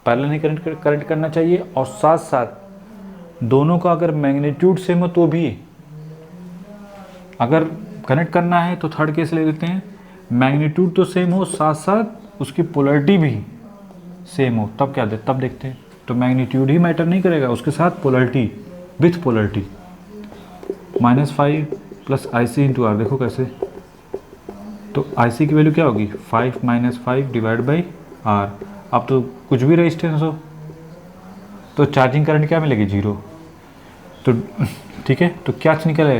पैरेलल नहीं करंट करना चाहिए, और साथ साथ दोनों का अगर मैग्नीट्यूड सेम हो तो भी, अगर कनेक्ट करना है तो थर्ड केस ले लेते हैं, मैग्नीट्यूड तो सेम हो साथ साथ उसकी पोलरिटी भी सेम हो, तब क्या तब देखते हैं। तो मैग्नीट्यूड ही मैटर नहीं करेगा, उसके साथ polarity, with polarity. -5 plus IC into R, देखो कैसे, तो IC की वैल्यू क्या होगी 5 - 5 डिवाइड बाई R। अब तो कुछ भी रेजिस्टेंस हो तो चार्जिंग करंट क्या मिलेगी 0। तो ठीक है, तो क्या निकल है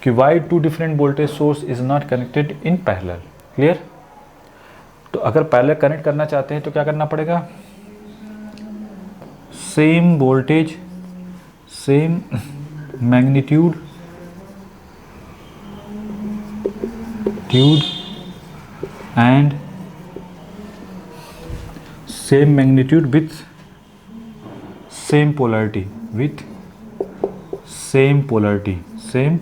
कि why 2 different voltage source is not connected in parallel. Clear. तो अगर पैरेलल कनेक्ट करना चाहते हैं तो क्या करना पड़ेगा, same voltage, same magnitude and same magnitude with same polarity, with same polarity, same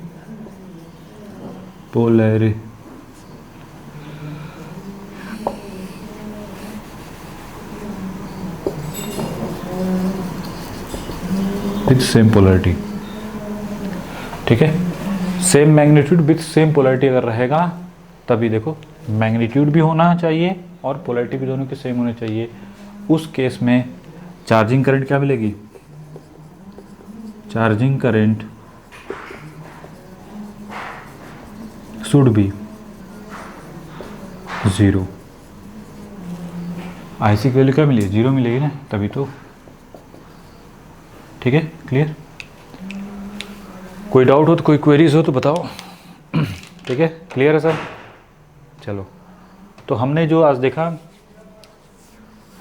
polarity, with same polarity. ठीक है, same magnitude with same polarity अगर रहेगा तभी देखो मैग्नीट्यूड भी होना चाहिए और पोलरिटी भी दोनों के सेम होने चाहिए। उस केस में चार्जिंग करंट क्या मिलेगी, charging current should be 0। IC की वैल्यू क्या मिलेगी 0 मिलेगी ना, तभी तो। ठीक है, क्लियर। कोई डाउट हो तो, कोई क्वेरीज हो तो बताओ। ठीक है, क्लियर है सर। चलो, तो हमने जो आज देखा,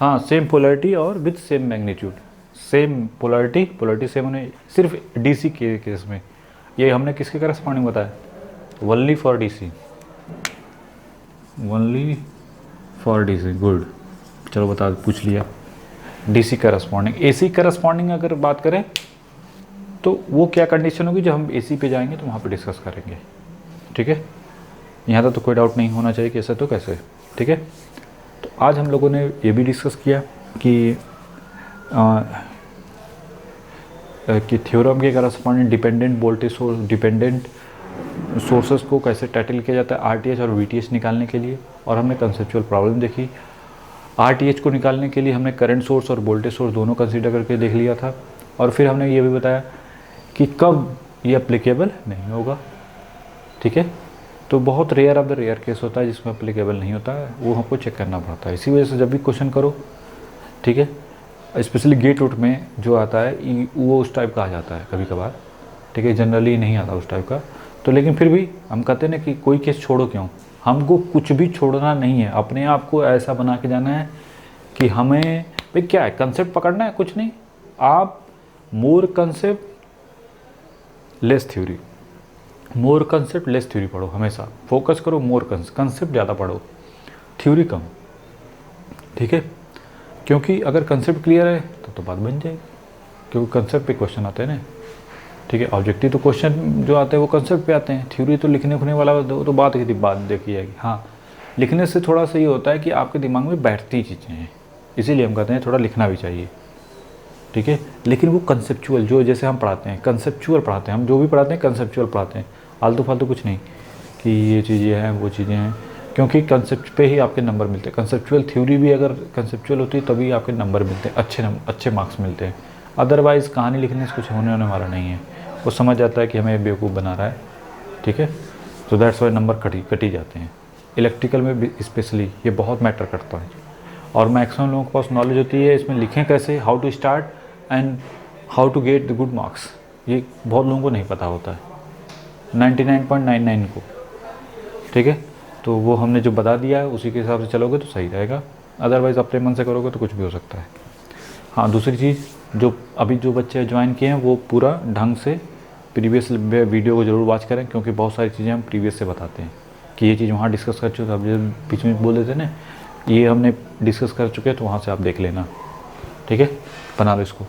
हाँ सेम पोलरिटी और with same magnitude, same polarity same होने सिर्फ DC के केस में। ये हमने किसके करस्पॉन्डिंग बताया, only for DC, only for DC। Good, चलो बता, पूछ लिया। DC करस्पॉन्डिंग, AC करस्पॉन्डिंग अगर बात करें तो वो क्या कंडीशन होगी, जब हम AC पे जाएंगे तो वहाँ पे डिस्कस करेंगे। ठीक है, यहाँ तक तो कोई डाउट नहीं होना चाहिए कि ऐसा तो कैसे। ठीक है, तो आज हम लोगों ने ये भी डिस्कस किया कि थ्योरम के corresponding dependent voltage source, dependent sources को कैसे टैकल किया जाता है RTH और VTH निकालने के लिए। और हमने कंसेप्चुअल प्रॉब्लम देखी। RTH को निकालने के लिए हमने करंट सोर्स और वोल्टेज सोर्स दोनों कंसीडर करके देख लिया था। और फिर हमने ये भी बताया कि कब ये अप्लीकेबल नहीं होगा। ठीक है, तो बहुत rare of the rare case होता है जिसमें अप्लीकेबल नहीं होता है, वो हमको चेक करना पड़ता है। इसी वजह से जब भी क्वेश्चन करो, ठीक है, स्पेशली गेट रूट में जो आता है वो उस टाइप का आ जाता है कभी कभार। ठीक है, जनरली नहीं आता उस टाइप का। तो लेकिन फिर भी हम कहते हैं ना कि कोई केस छोड़ो क्यों, हमको कुछ भी छोड़ना नहीं है, अपने आप को ऐसा बना के जाना है कि हमें भाई क्या है, कंसेप्ट पकड़ना है, कुछ नहीं। आप मोर कंसेप्ट लेस थ्योरी, मोर कंसेप्ट लेस थ्योरी पढ़ो, हमेशा फोकस करो मोर कंसेप्ट ज़्यादा पढ़ो, थ्योरी कम। ठीक है, क्योंकि अगर कंसेप्ट क्लियर है तो बात बन जाएगी, क्योंकि कंसेप्ट पे क्वेश्चन आते हैं ना। ठीक है, ऑब्जेक्टिव तो क्वेश्चन जो आते हैं वो कंसेप्ट पे आते हैं, थ्योरी तो लिखने खुने वाला तो बात देखी जाएगी। हाँ, लिखने से थोड़ा सा ये होता है कि आपके दिमाग में बैठती चीज़ें हैं, इसीलिए हम कहते हैं थोड़ा लिखना भी चाहिए। ठीक है, लेकिन वो कंसेप्चुअल जो जैसे हम पढ़ाते हैं, कंसेप्चुअल पढ़ाते हैं, हम जो भी पढ़ाते हैं कंसेप्चुअल पढ़ाते हैं, आलतू फालतू कुछ नहीं कि ये चीज़ें हैं वो चीज़ें हैं, क्योंकि कंसेप्ट पे ही आपके नंबर मिलते हैं। कंसेप्चुअल थ्योरी भी अगर कंसेप्चुअल होती है तभी आपके नंबर मिलते हैं, अच्छे मार्क्स मिलते हैं। अदरवाइज़ कहानी लिखने से कुछ होने वाला नहीं है, वो समझ जाता है कि हमें बेवकूफ़ बना रहा है। ठीक है, तो दैट्स वाई नंबर कटी जाते हैं। इलेक्ट्रिकल में भी स्पेशली ये बहुत मैटर करता है, और मैक्सिमम लोगों के पास नॉलेज होती है इसमें लिखें कैसे, how to start and how to get the good marks, ये बहुत लोगों को नहीं पता होता है, 99.99 को। ठीक है, तो वो हमने जो बता दिया है उसी के हिसाब से चलोगे तो सही रहेगा, अदरवाइज़ अपने मन से करोगे तो कुछ भी हो सकता है। हाँ, दूसरी चीज़, जो अभी जो बच्चे ज्वाइन किए हैं वो पूरा ढंग से प्रीवियस वीडियो को ज़रूर वॉच करें, क्योंकि बहुत सारी चीज़ें हम प्रीवियस से बताते हैं कि ये चीज़ वहाँ डिस्कस कर चुके, अब बीच में बोल देते ना ये हमने डिस्कस कर चुके हैं, तो वहाँ से आप देख लेना। ठीक है, बना लो इसको।